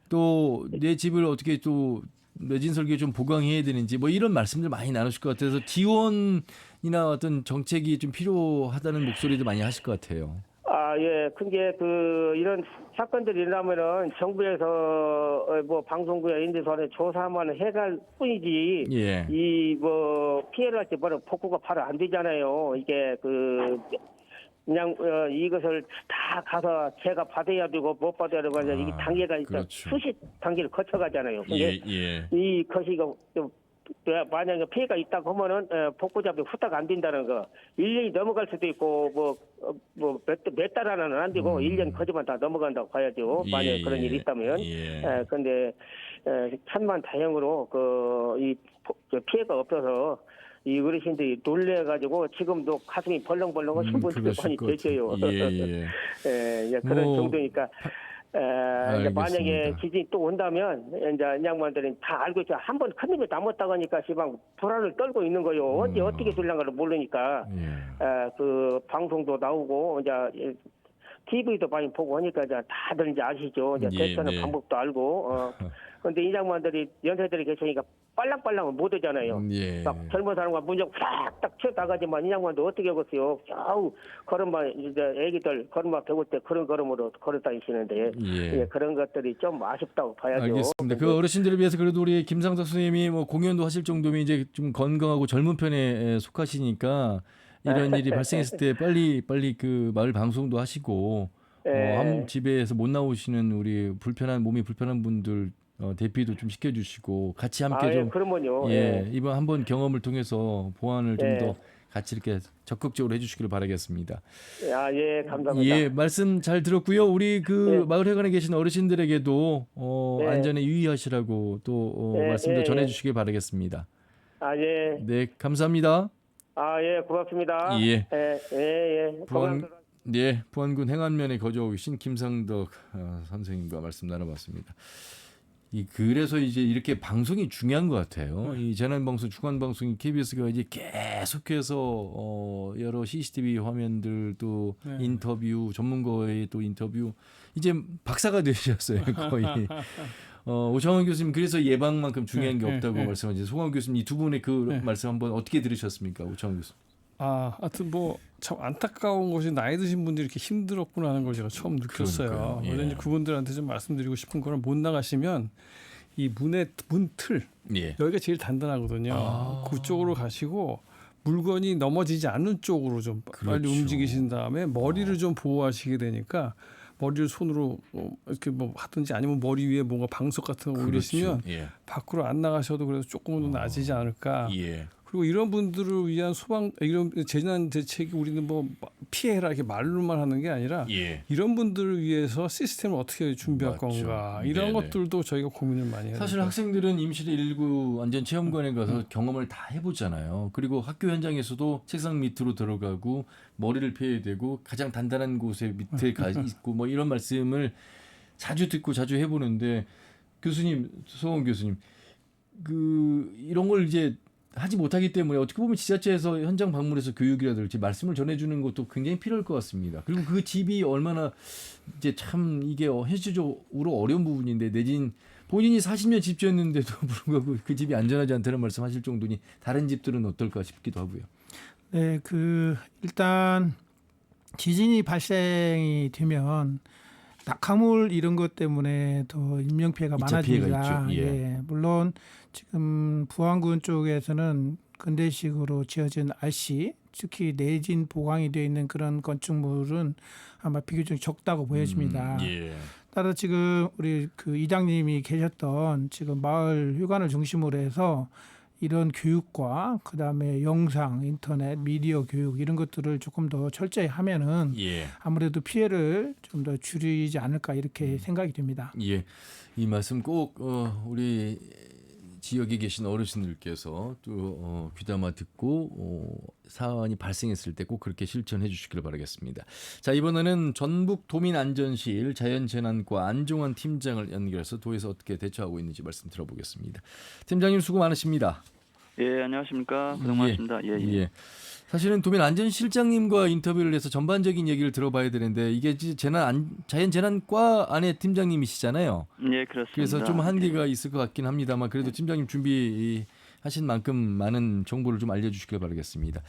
또 내 집을 어떻게 또 내진 설계 좀 보강해야 되는지 뭐 이런 말씀들 많이 나누실 것 같아서 지원이나 어떤 정책이 좀 필요하다는 목소리도 많이 하실 것 같아요. 예. 근데 이런 사건들이 일어나면은 정부에서 방송국이나 이런 데서 조사만 해갈 뿐이지. 예. 피해를 할 때 바로 복구가 바로 안 되잖아요. 이게 그냥 이것을 다 가서 제가 받아야 되고 못 받아야 되고 이게 단계가 있다. 그렇죠. 수십 단계를 거쳐가잖아요. 근데 이 것이 만약에 피해가 있다고 하면은 복구 작업이 후딱 안 된다는 거. 1년이 넘어갈 수도 있고 몇 달 안에는 안 되고 1년 거지만 다 넘어간다고 봐야죠. 만약에 그런 일이 있다면. 근데 천만 다행으로 이 피해가 없어서 이 어르신들이 놀래가지고 지금도 가슴이 벌렁벌렁하신 분들이 많이 계셔요. 그런 정도니까. 이제 만약에 지진이 또 온다면 이제 양반들은 다 알고 있죠. 한번 큰 놈이 남았다고 하니까 시방 불안을 떨고 있는 거요. 언제 어떻게 될랑가를 모르니까 그 방송도 나오고 이제 TV도 많이 보고 하니까 이제 다들 이제 아시죠. 이제 대처하는 방법도 알고. 근데 이 양반들이 연세들이 계시니까 빨랑빨랑은 못 오잖아요. 막 젊은 사람과 문적 딱 튀어나가지만 이 양반도 어떻게 하겠어요. 겨우 걸음마 이제 애기들 걸음마 배울 때 그런 걸음으로 걸어 다니시는데 그런 것들이 좀 아쉽다고 봐야죠. 알겠습니다. 그 어르신들을 위해서 그래도 우리 김상덕 선생님이 뭐 공연도 하실 정도면 이제 좀 건강하고 젊은 편에 속하시니까 이런 일이 발생했을 때 빨리 그 마을 방송도 하시고 한 집에서 못 나오시는 우리 몸이 불편한 분들 대피도 좀 시켜주시고 같이 함께 좀 그러면요. 이번 한번 경험을 통해서 보완을 좀 더 같이 이렇게 적극적으로 해주시기를 바라겠습니다. 감사합니다. 말씀 잘 들었고요. 우리 마을 회관에 계신 어르신들에게도 안전에 유의하시라고 또 말씀도 전해주시길 바라겠습니다. 네, 감사합니다. 고맙습니다. 부안군 행안면에 거주하고 계신 김상덕 선생님과 말씀 나눠봤습니다. 그래서 이제 이렇게 방송이 중요한 것 같아요. 이 재난 방송, 주간 방송이 KBS가 이제 계속해서 여러 CCTV 화면들도 네. 인터뷰, 전문가의 또 인터뷰, 이제 박사가 되셨어요 거의. 오창원 교수님 그래서 예방만큼 중요한 게 없다고 말씀하셨는데 송환 교수님 이 두 분의 그 말씀 한번 어떻게 들으셨습니까, 오창원 교수님? 하여튼 뭐 참 안타까운 것이 나이 드신 분들이 이렇게 힘들었구나 하는 걸 제가 처음 느꼈어요. 예. 그래서 이제 그분들한테 좀 말씀드리고 싶은 거는 못 나가시면 이 문틀 예. 여기가 제일 단단하거든요. 그쪽으로 가시고 물건이 넘어지지 않는 쪽으로 좀 빨리 그렇죠. 움직이신 다음에 머리를 좀 보호하시게 되니까 머리를 손으로 이렇게 뭐 하든지 아니면 머리 위에 뭔가 방석 같은 거 올리시면 예. 밖으로 안 나가셔도 그래서 조금은 나아지지 않을까. 예. 그리고 이런 분들을 위한 이런 재난 대책이 우리는 뭐 피해라 이렇게 말로만 하는 게 아니라 예. 이런 분들을 위해서 시스템을 어떻게 준비할 맞죠. 건가 이런 네네. 것들도 저희가 고민을 많이 해요. 사실 학생들은 임실의 119 안전체험관에 가서 경험을 다 해보잖아요. 그리고 학교 현장에서도 책상 밑으로 들어가고 머리를 피해야 되고 가장 단단한 곳에 밑에 가 있고 뭐 이런 말씀을 자주 듣고 자주 해보는데 교수님, 송원 교수님, 이런 걸 이제 하지 못하기 때문에 어떻게 보면 지자체에서 현장 방문해서 교육이라든지 말씀을 전해주는 것도 굉장히 필요할 것 같습니다. 그리고 그 집이 얼마나 이제 참 이게 현실적으로 어려운 부분인데 내진 본인이 40년 집주였는데도 불구하고 그 집이 안전하지 않다는 말씀하실 정도니 다른 집들은 어떨까 싶기도 하고요. 네, 일단 지진이 발생이 되면 낙하물 이런 것 때문에 더 인명 피해가 이차 피해가 많아집니다. 있죠. 예. 예, 물론 지금 부안군 쪽에서는 근대식으로 지어진 RC, 특히 내진 보강이 되어 있는 그런 건축물은 아마 비교적 적다고 보여집니다. 예. 따라 지금 우리 그 이장님이 계셨던 지금 마을 휴관을 중심으로 해서 이런 교육과 그다음에 영상, 인터넷, 미디어 교육 이런 것들을 조금 더 철저히 하면은 예. 아무래도 피해를 좀 더 줄이지 않을까 이렇게 생각이 됩니다. 예. 이 말씀 꼭 우리 지역에 계신 어르신들께서 또 귀담아 듣고 사안이 발생했을 때 꼭 그렇게 실천해 주시길 바라겠습니다. 자, 이번에는 전북도민안전실 자연재난과 안종환 팀장을 연결해서 도에서 어떻게 대처하고 있는지 말씀 들어보겠습니다. 팀장님 수고 많으십니다. 예, 안녕하십니까. 고생 많으십니다. 예. 사실은 도민안전실장님과 인터뷰를 해서 전반적인 얘기를 들어봐야 되는데 이게 자연재난과 안에 팀장님이시잖아요. 예, 그렇습니다. 그래서 좀 한계가 있을 것 같긴 합니다만 그래도 팀장님 준비하신 만큼 많은 정보를 좀 알려주시길 바라겠습니다.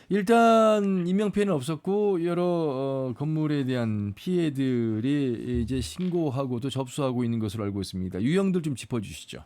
일단 인명피해는 없었고 여러 건물에 대한 피해들이 이제 신고하고 또 접수하고 있는 것으로 알고 있습니다. 유형들 좀 짚어주시죠.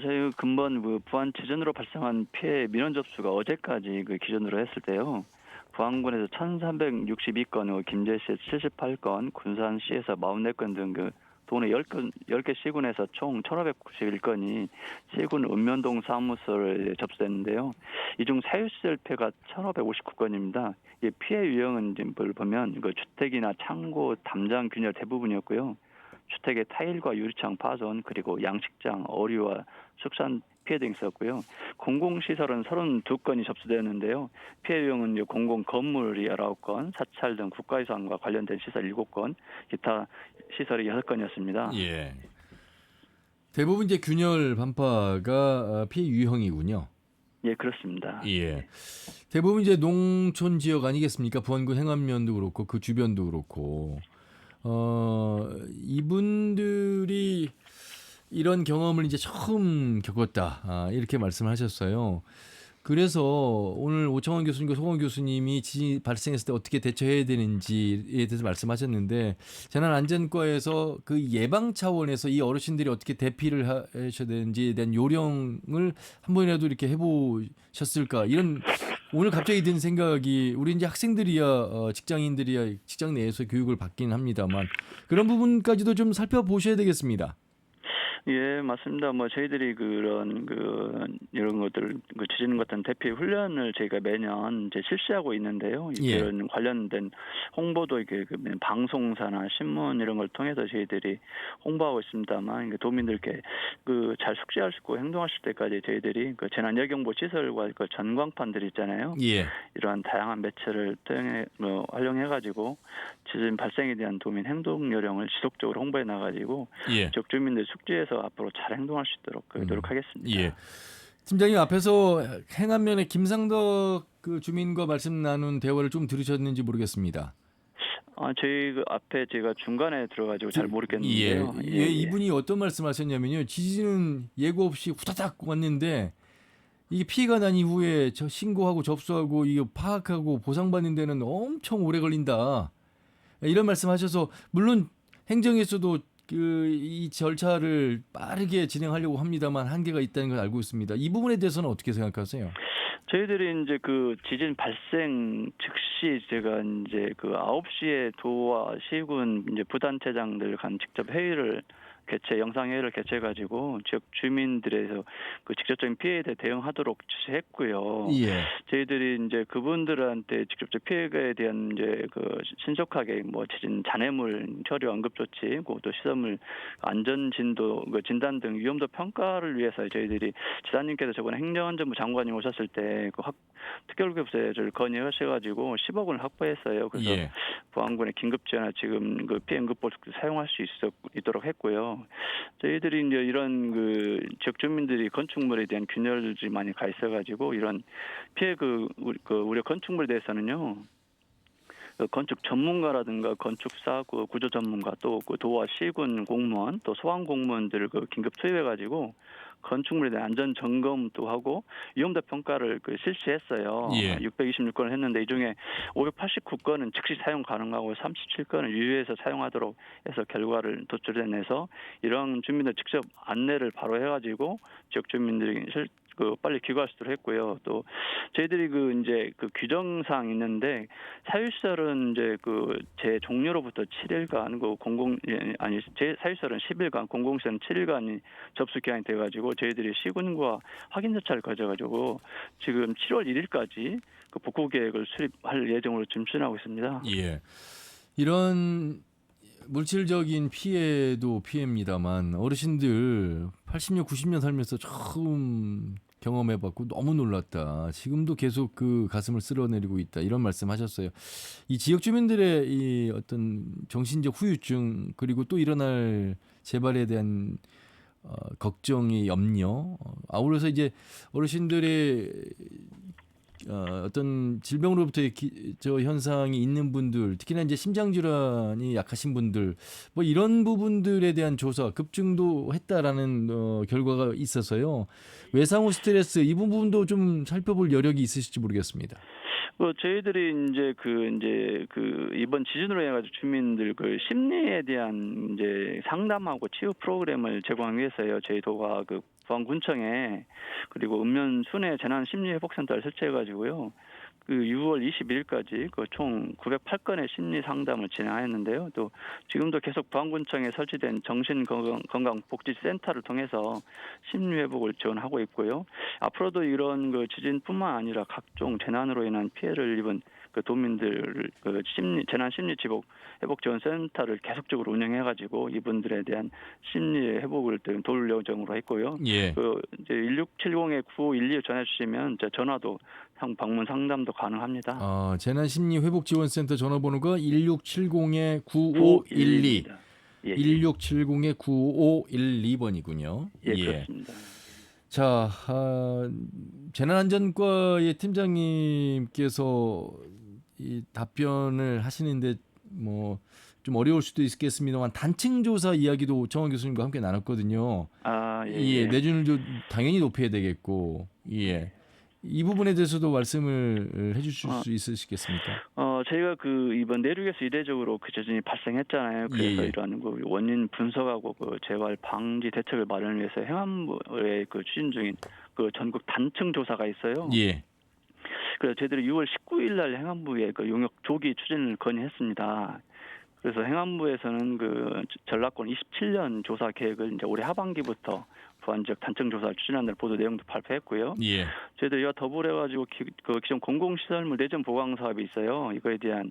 저희 근본 부안 지진으로 발생한 피해 민원 접수가 어제까지 그 기준으로 했을 때요. 부안군에서 1,362건, 김제시에서 78건, 군산시에서 44건 등 도내 10개 시군에서 총 1,591건이 시군 읍면동 사무소를 접수됐는데요. 이 중 사유시설 피해가 1,559건입니다. 피해 유형은 보면 주택이나 창고, 담장 균열 대부분이었고요. 주택의 타일과 유리창 파손, 그리고 양식장, 어류와 축산 피해 등이 있었고요. 공공시설은 32건이 접수되었는데요. 피해 유형은 공공 건물이 19건, 사찰 등 국가유산과 관련된 시설 7건, 기타 시설이 6건이었습니다. 예. 대부분 이제 균열 반파가 피해 유형이군요. 예, 그렇습니다. 예. 대부분 이제 농촌 지역 아니겠습니까? 부안군 행안면도 그렇고 그 주변도 그렇고. 이분들이 이런 경험을 이제 처음 겪었다. 이렇게 말씀하셨어요. 그래서 오늘 오창원 교수님과 송원 교수님이 지진이 발생했을 때 어떻게 대처해야 되는지에 대해서 말씀하셨는데 재난안전과에서 그 예방 차원에서 이 어르신들이 어떻게 대피를 하셔야 되는지에 대한 요령을 한 번이라도 이렇게 해보셨을까 이런 오늘 갑자기 든 생각이 우리 이제 학생들이야 직장인들이야 직장 내에서 교육을 받긴 합니다만 그런 부분까지도 좀 살펴보셔야 되겠습니다. 예, 맞습니다. 저희들이 이런 것들, 지진 같은 대피 훈련을 저희가 매년 이제 실시하고 있는데요. 이런 관련된 홍보도 방송사나 신문 이런 걸 통해서 저희들이 홍보하고 있습니다만, 도민들께 잘 숙지할 수 있고 행동하실 때까지 저희들이 재난예경보 시설과 전광판들 있잖아요. 예. 이러한 다양한 매체를 통해 활용해가지고 지진 발생에 대한 도민 행동 요령을 지속적으로 홍보해 나가지고 지역 주민들 숙지해서 지키면서 앞으로 잘 행동할 수 있도록 노력하겠습니다. 예. 팀장님 앞에서 행안면의 김상덕 그 주민과 말씀 나눈 대화를 좀 들으셨는지 모르겠습니다. 저희 그 앞에 제가 중간에 들어가지고 잘 모르겠는데요. 예, 이분이 어떤 말씀하셨냐면요. 지진은 예고 없이 후다닥 왔는데 이게 피해가 난 이후에 저 신고하고 접수하고 이거 파악하고 보상받는 데는 엄청 오래 걸린다. 이런 말씀하셔서 물론 행정에서도 이 절차를 빠르게 진행하려고 합니다만 한계가 있다는 걸 알고 있습니다. 이 부분에 대해서는 어떻게 생각하세요? 저희들이 이제 그 지진 발생 즉시 제가 이제 그 9시에 도와 시군 이제 부단체장들 간 직접 회의를 영상 회의를 개최해가지고 지역 주민들에서 그 직접적인 피해에 대해 대응하도록 지시했고요. 예. 저희들이 이제 그분들한테 직접적 피해에 대한 이제 그 신속하게 뭐 지진 잔해물 처리 응급 조치, 또 시설물 안전 진도 진단 등 위험도 평가를 위해서 저희들이 지사님께서 저번에 행정안전부 장관님 오셨을 때 그 특별급제를 건의하셔가지고 10억 원을 확보했어요. 그래서 예. 보안군의 긴급 지원에 지금 그 피해 응급 보수도 사용할 수 있도록 했고요. 저희들이 이제 이런 그 지역 주민들이 건축물에 대한 균열들이 많이 가 있어가지고 이런 피해 우리 건축물에 대해서는요. 건축 전문가라든가 건축사 구조 전문가 또 그 도와 시군 공무원 또 소방 공무원들을 긴급 투입해가지고 건축물에 대한 안전 점검도 하고 위험도 평가를 실시했어요. 예. 626건을 했는데 이 중에 589건은 즉시 사용 가능하고 37건은 유예해서 사용하도록 해서 결과를 도출해내서 이러한 주민들 직접 안내를 바로 해가지고 지역 주민들이 빨리 귀가할 수 있도록 했고요. 또 저희들이 이제 규정사항 있는데 사유시설은 이제 제 종료로부터 7일간 제 사유시설은 10일간 공공시설은 7일간이 접수 기한이 돼가지고 저희들이 시군과 확인 절차를 거쳐가지고 지금 7월 1일까지 복구 계획을 수립할 예정으로 지금 추진하고 있습니다. 예. 이런 물질적인 피해도 피해입니다만 어르신들 80년, 90년 살면서 처음 경험해봤고 너무 놀랐다. 지금도 계속 그 가슴을 쓸어내리고 있다. 이런 말씀하셨어요. 이 지역 주민들의 이 어떤 정신적 후유증 그리고 또 일어날 재발에 대한 걱정이 염려. 아울러서 이제 어르신들의 어떤 질병으로부터의 저 현상이 있는 분들, 특히나 이제 심장 질환이 약하신 분들, 뭐 이런 부분들에 대한 조사 급증도 했다라는 결과가 있어서요. 외상후 스트레스 이 부분도 좀 살펴볼 여력이 있으실지 모르겠습니다. 저희들이 이제 이번 지진으로 해가지고 주민들 심리에 대한 이제 상담하고 치유 프로그램을 제공하기 위해서요. 저희 도가 보안군청에 그리고 읍면 순회 재난 심리 회복센터를 설치해가지고요. 6월 21일까지 총 908건의 심리 상담을 진행하였는데요. 또 지금도 계속 보안군청에 설치된 정신건강복지센터를 통해서 심리 회복을 지원하고 있고요. 앞으로도 이런 지진뿐만 아니라 각종 재난으로 인한 피해를 입은 도민들 재난 심리 회복 지원 센터를 계속적으로 운영해가지고 이분들에 대한 심리 회복을 도울 예정으로 했고요. 예. 이제 1670-9512 전해주시면 전화도 방문 상담도 가능합니다. 재난 심리 회복 지원 센터 전화번호가 1670-9512. 예. 1670-9512번이군요. 예, 그렇습니다. 자, 재난안전과의 팀장님께서 이 답변을 하시는데 뭐 좀 어려울 수도 있겠습니다만 단층 조사 이야기도 정원 교수님과 함께 나눴거든요. 예. 내준율도 당연히 높여야 되겠고, 예. 이 부분에 대해서도 말씀을 해주실 수 있으시겠습니까? 저희가 이번 내륙에서 이례적으로 지진이 발생했잖아요. 그래서 이러한 원인 분석하고 재발 방지 대책을 마련을 위해서 행안부에 추진 중인 전국 단층 조사가 있어요. 예. 그래서 저희들이 6월 19일 날 행안부에 용역 조기 추진을 건의했습니다. 그래서 행안부에서는 전라권 27년 조사 계획을 이제 올해 하반기부터 부안 지역 단층 조사를 추진한다는 보도 내용도 발표했고요. 예. 저희들 이와 더불어가지고 기존 공공시설물 내전 보강 사업이 있어요. 이거에 대한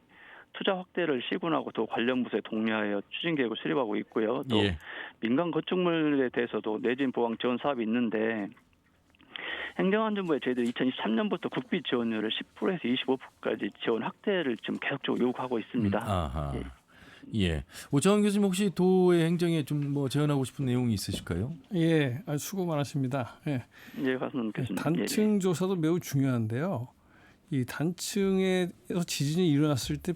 투자 확대를 시군하고 또 관련 부서에 독려하여 추진 계획을 수립하고 있고요. 또 민간 건축물에 대해서도 내진 보강 지원 사업이 있는데 행정안전부에 저희들 2023년부터 국비 지원율을 10%에서 25%까지 지원 확대를 지금 계속적으로 요구하고 있습니다. 아하. 예. 예. 오창원 교수님 혹시 도의 행정에 좀 뭐 제안하고 싶은 내용이 있으실까요? 예, 아주 수고 많으십니다. 예. 예, 가슴 교수님. 단층 조사도 매우 중요한데요. 이 단층에서 지진이 일어났을 때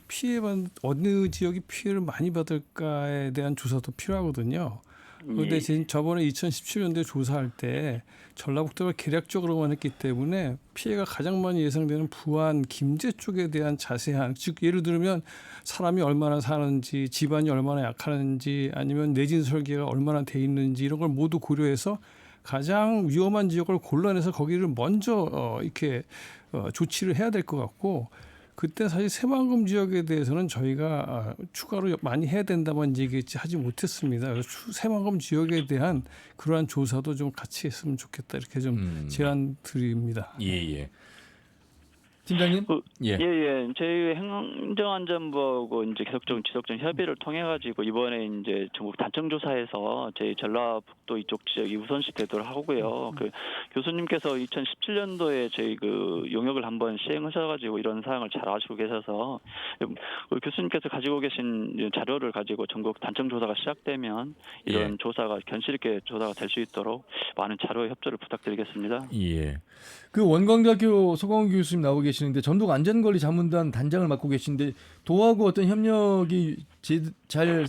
어느 지역이 피해를 많이 받을까에 대한 조사도 필요하거든요. 그런데 저번에 2017년도에 조사할 때 전라북도가 계략적으로만 했기 때문에 피해가 가장 많이 예상되는 부안, 김제 쪽에 대한 자세한, 즉 예를 들면 사람이 얼마나 사는지, 집안이 얼마나 약하는지, 아니면 내진 설계가 얼마나 돼 있는지 이런 걸 모두 고려해서 가장 위험한 지역을 골라내서 거기를 먼저 이렇게 조치를 해야 될 것 같고, 그때 사실 새만금 지역에 대해서는 저희가 추가로 많이 해야 된다만 얘기했지 하지 못했습니다. 그래서 새만금 지역에 대한 그러한 조사도 좀 같이 했으면 좋겠다 이렇게 좀 제안 드립니다. 예. 팀장님? 예. 저희 행정안전부하고 이제 계속적인 지속적인 협의를 통해 가지고 이번에 이제 전국 단층 조사에서 저희 전라북도 이쪽 지역이 우선시 되도록 하고요. 그 교수님께서 2017년도에 저희 그 용역을 한번 시행하셔 가지고 이런 사항을 잘 아시고 계셔서 교수님께서 가지고 계신 자료를 가지고 전국 단층 조사가 시작되면 이런 조사가 견실 있게 조사가 될 수 있도록 많은 자료 협조를 부탁드리겠습니다. 예. 그 원광대학교 소강훈 교수님 나오고 계시는데 전북 안전관리자문단 단장을 맡고 계신데 도하고 어떤 협력이 잘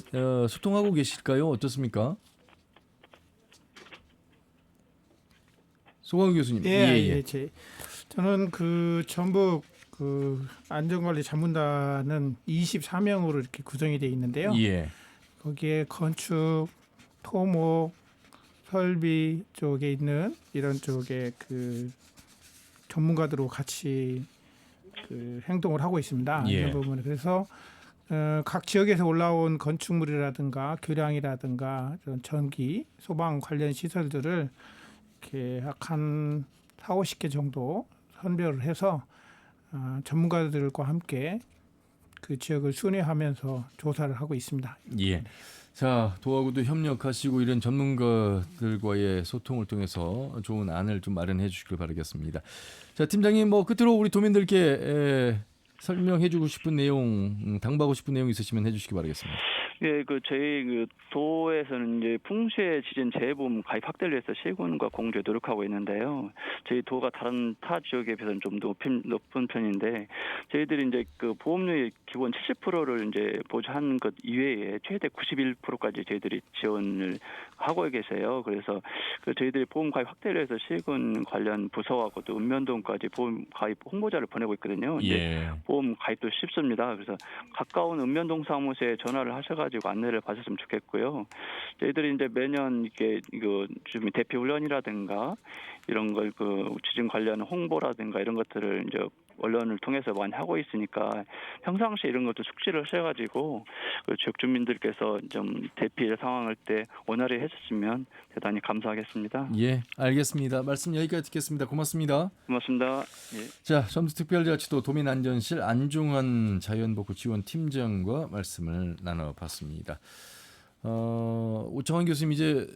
소통하고 계실까요? 어떻습니까? 소강훈 교수님. 예. 저는 그 전북 그 안전관리자문단은 24명으로 이렇게 구성이 되어 있는데요. 예. 거기에 건축, 토목, 설비 쪽에 있는 이런 쪽에 그 전문가들로 같이 그 행동을 하고 있습니다. 이런 부분에. 그래서 각 지역에서 올라온 건축물이라든가 교량이라든가 이런 전기, 소방 관련 시설들을 이렇게 한 40-50개 정도 선별을 해서 전문가들과 함께 그 지역을 순회하면서 조사를 하고 있습니다. 예. 자, 도하고도 협력하시고 이런 전문가들과의 소통을 통해서 좋은 안을 좀 마련해 주시길 바라겠습니다. 자, 팀장님 뭐 끝으로 우리 도민들께 설명해 주고 싶은 내용, 당부하고 싶은 내용 있으시면 해 주시기 바라겠습니다. 예, 그 저희 그 도에서는 이제 풍수의 지진 재해보험 가입 확대를 위해서 시군과 공조에 노력하고 있는데요. 저희 도가 다른 타 지역에 비해서는 좀 높은 편인데 저희들이 이제 그 보험료의 기본 70%를 이제 보조하는 것 이외에 최대 91%까지 저희들이 지원을 하고 계세요. 그래서 그 저희들이 보험 가입 확대를 해서 시군 관련 부서하고 또 읍면동까지 보험 가입 홍보자를 보내고 있거든요. 예. 보험 가입도 쉽습니다. 그래서 가까운 읍면동 사무소에 전화를 하셔가지고 안내를 받으셨으면 좋겠고요. 저희들이 이제 매년 이게 이거 좀 대피 훈련이라든가 이런 걸 그 지진 관련 홍보라든가 이런 것들을 이제 언론을 통해서 많이 하고 있으니까 평상시에 이런 것도 숙지를 하셔가지고 그 지역 주민들께서 좀 대피 상황할 때 원활히 해주시면 대단히 감사하겠습니다. 예, 알겠습니다. 말씀 여기까지 듣겠습니다. 고맙습니다. 고맙습니다. 예. 자, 점수특별자치도 도민안전실 안중환 자연보호지원팀장과 말씀을 나눠봤습니다. 오창원 교수님 이제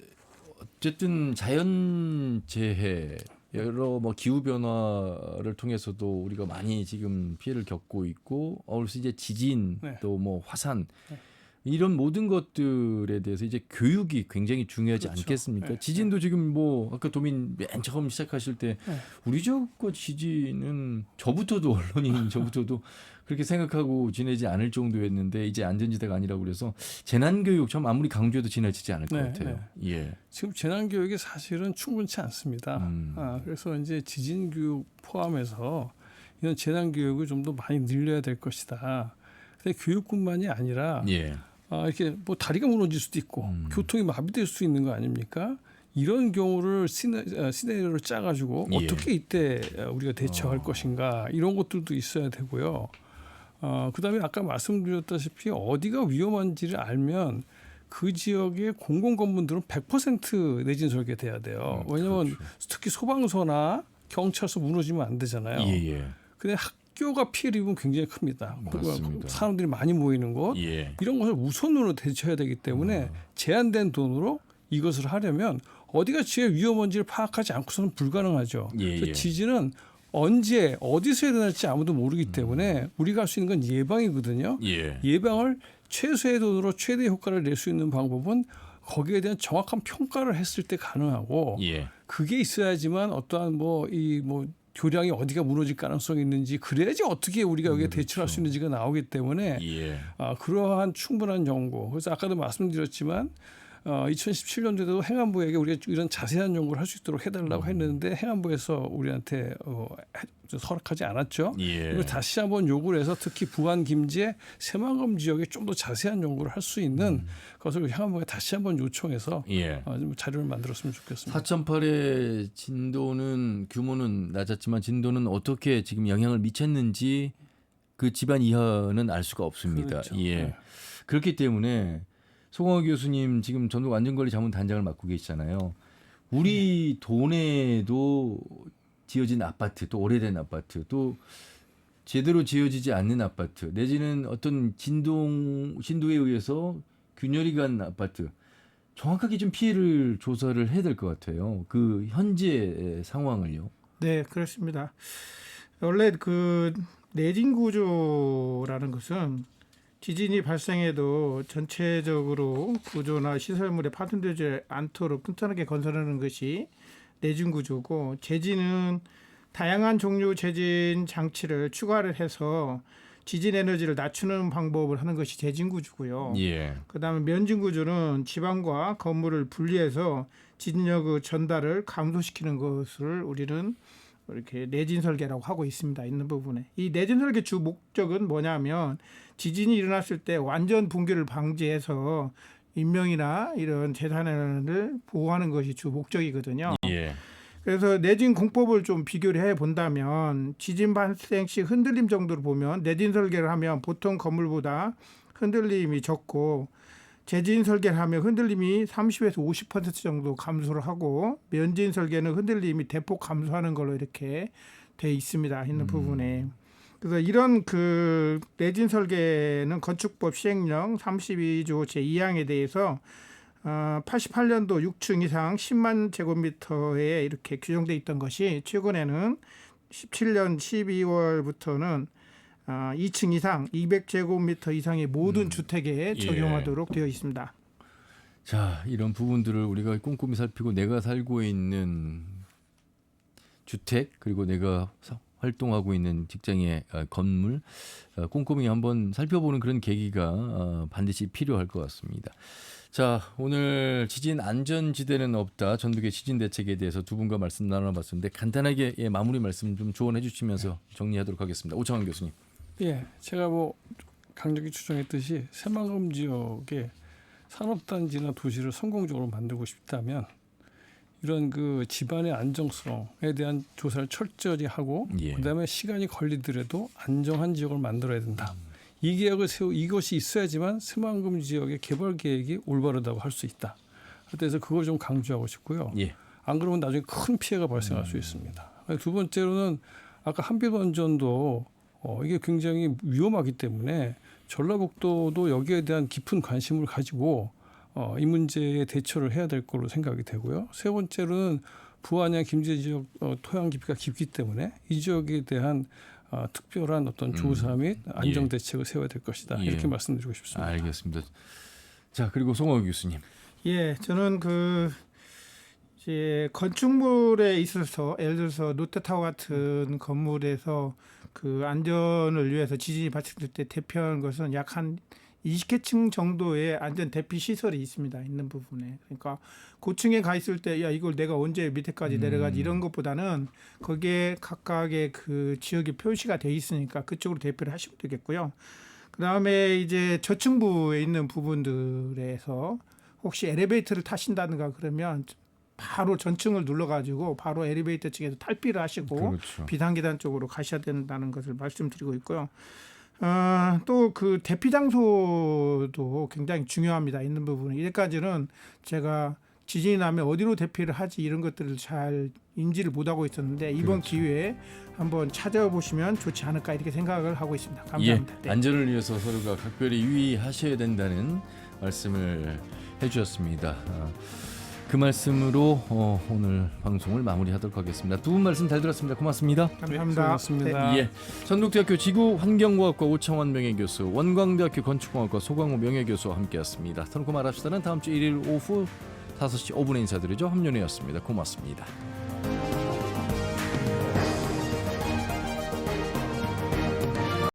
어쨌든 자연재해 여러 뭐 기후 변화를 통해서도 우리가 많이 지금 피해를 겪고 있고 그래서 이제 지진 또 뭐 화산 이런 모든 것들에 대해서 이제 교육이 굉장히 중요하지 않겠습니까? 지진도 지금 뭐 아까 도민 맨 처음 시작하실 때 우리 지역과 지진은 저부터도 언론인 저부터도 그렇게 생각하고 지내지 않을 정도였는데 이제 안전지대가 아니라고 그래서 재난교육 참 아무리 강조해도 지나치지 않을 것 같아요. 예. 지금 재난교육이 사실은 충분치 않습니다. 그래서 이제 지진교육 포함해서 이런 재난교육을 좀 더 많이 늘려야 될 것이다. 근데 교육뿐만이 아니라 이렇게 뭐 다리가 무너질 수도 있고 교통이 마비될 수 있는 거 아닙니까? 이런 경우를 시나리오를 짜가지고 어떻게 이때 우리가 대처할 것인가 이런 것들도 있어야 되고요. 그다음에 아까 말씀드렸다시피 어디가 위험한지를 알면 그 지역의 공공건물들은 100% 내진 설계돼야 돼요. 왜냐하면 특히 소방서나 경찰서 무너지면 안 되잖아요. 근데 학교가 피해를 입으면 굉장히 큽니다. 사람들이 많이 모이는 곳 이런 것을 우선으로 대처해야 되기 때문에 제한된 돈으로 이것을 하려면 어디가 제일 위험한지를 파악하지 않고서는 불가능하죠. 그래서 지진은 언제 어디서 일어날지 아무도 모르기 때문에 우리가 할 수 있는 건 예방이거든요. 예방을 최소의 돈으로 최대 효과를 낼 수 있는 방법은 거기에 대한 정확한 평가를 했을 때 가능하고 그게 있어야지만 어떠한 뭐 교량이 어디가 무너질 가능성이 있는지 그래야지 어떻게 우리가 여기에 대처할 수 있는지가 나오기 때문에 그러한 충분한 정보. 그래서 아까도 말씀드렸지만 2017년도에도 행안부에게 우리가 이런 자세한 연구를 할 수 있도록 해달라고 했는데 행안부에서 우리한테 허락하지 않았죠. 그리고 다시 한번 요구를 해서 특히 부안, 김제, 새만금 지역에 좀 더 자세한 연구를 할 수 있는 것을 행안부에 다시 한번 요청해서 좀 자료를 만들었으면 좋겠습니다. 4.8의 진도는 규모는 낮았지만 진도는 어떻게 지금 영향을 미쳤는지 그 집안 이하는 알 수가 없습니다. 그렇죠. 그렇기 때문에 송호 교수님 지금 전국 안전관리자문단장을 맡고 계시잖아요. 우리 동네에도 지어진 아파트, 또 오래된 아파트, 또 제대로 지어지지 않는 아파트, 내지는 어떤 진도에 의해서 균열이 간 아파트, 정확하게 좀 피해를 조사를 해야 될 것 같아요. 그 현재 상황을요. 네, 그렇습니다. 원래 그 내진 구조라는 것은 지진이 발생해도 전체적으로 구조나 시설물에 파손되지 않도록 튼튼하게 건설하는 것이 내진 구조고, 재진은 다양한 종류 재진 장치를 추가를 해서 지진 에너지를 낮추는 방법을 하는 것이 재진 구조고요. 그다음에 면진 구조는 지방과 건물을 분리해서 지진력의 전달을 감소시키는 것을 우리는 이렇게 내진 설계라고 하고 있습니다. 있는 부분에. 이 내진 설계 주 목적은 뭐냐면 지진이 일어났을 때 완전 붕괴를 방지해서 인명이나 이런 재산을 보호하는 것이 주 목적이거든요. 그래서 내진 공법을 좀 비교를 해 본다면 지진 발생 시 흔들림 정도를 보면 내진 설계를 하면 보통 건물보다 흔들림이 적고, 재진 설계를 하면 흔들림이 30에서 50% 정도 감소를 하고, 면진 설계는 흔들림이 대폭 감소하는 걸로 이렇게 돼 있습니다. 있는 부분에. 그래서 이런 그 내진 설계는 건축법 시행령 32조 제2항에 대해서 88년도 6층 이상 10만 제곱미터에 이렇게 규정돼 있던 것이 최근에는 17년 12월부터는 2층 이상 200제곱미터 이상의 모든 주택에 적용하도록 되어 있습니다. 자, 이런 부분들을 우리가 꼼꼼히 살피고 내가 살고 있는 주택, 그리고 내가 활동하고 있는 직장의 건물 꼼꼼히 한번 살펴보는 그런 계기가 반드시 필요할 것 같습니다. 자, 오늘 지진 안전지대는 없다, 전국의 지진 대책에 대해서 두 분과 말씀 나눠봤는데 간단하게 마무리 말씀 좀 조언해 주시면서 정리하도록 하겠습니다. 오창환 교수님. 제가 강력히 추정했듯이 새만금 지역에 산업단지나 도시를 성공적으로 만들고 싶다면 이런 그 집안의 안정성에 대한 조사를 철저히 하고 그다음에 시간이 걸리더라도 안정한 지역을 만들어야 된다. 이 계획을 이것이 있어야지만 새만금 지역의 개발 계획이 올바르다고 할 수 있다. 그래서 그걸 좀 강조하고 싶고요. 안 그러면 나중에 큰 피해가 발생할 수 있습니다. 두 번째로는 아까 한빛원전도 이게 굉장히 위험하기 때문에 전라북도도 여기에 대한 깊은 관심을 가지고 이 문제에 대처를 해야 될 걸로 생각이 되고요. 세 번째로는 부안양 김제 지역 토양 깊이가 깊기 때문에 이 지역에 대한 특별한 어떤 조사 및 안정 대책을 세워야 될 것이다. 이렇게 말씀드리고 싶습니다. 알겠습니다. 자, 그리고 송호 교수님. 저는 이제 건축물에 있어서 예를 들어서 롯데타워 같은 건물에서 그 안전을 위해서 지진이 발생될 때 대피하는 것은 약 한 20층 정도의 안전 대피 시설이 있습니다. 있는 부분에. 그러니까 고층에 가 있을 때 이걸 내가 언제 밑에까지 내려가지 이런 것보다는 거기에 각각의 그 지역이 표시가 돼 있으니까 그쪽으로 대피를 하시면 되겠고요. 그다음에 이제 저층부에 있는 부분들에서 혹시 엘리베이터를 타신다든가 그러면 바로 전층을 눌러가지고 바로 엘리베이터 측에서 탈피를 하시고 비단계단 쪽으로 가셔야 된다는 것을 말씀드리고 있고요. 또 그 대피 장소도 굉장히 중요합니다. 있는 부분은 이제까지는 제가 지진이 나면 어디로 대피를 하지 이런 것들을 잘 인지를 못하고 있었는데 이번 기회에 한번 찾아보시면 좋지 않을까 이렇게 생각을 하고 있습니다. 감사합니다. 안전을 위해서 서로가 각별히 유의하셔야 된다는 말씀을 해주셨습니다. 그 말씀으로 오늘 방송을 마무리하도록 하겠습니다. 두 분 말씀 잘 들었습니다. 고맙습니다. 감사합니다. 고맙습니다. 예, 전북대학교 지구환경과학과 오창원 명예교수, 원광대학교 건축공학과 소광호 명예교수와 함께했습니다. 터놓고 말합시다는 다음 주 1일 오후 5시 5분에 인사드리죠. 함윤혜였습니다. 고맙습니다.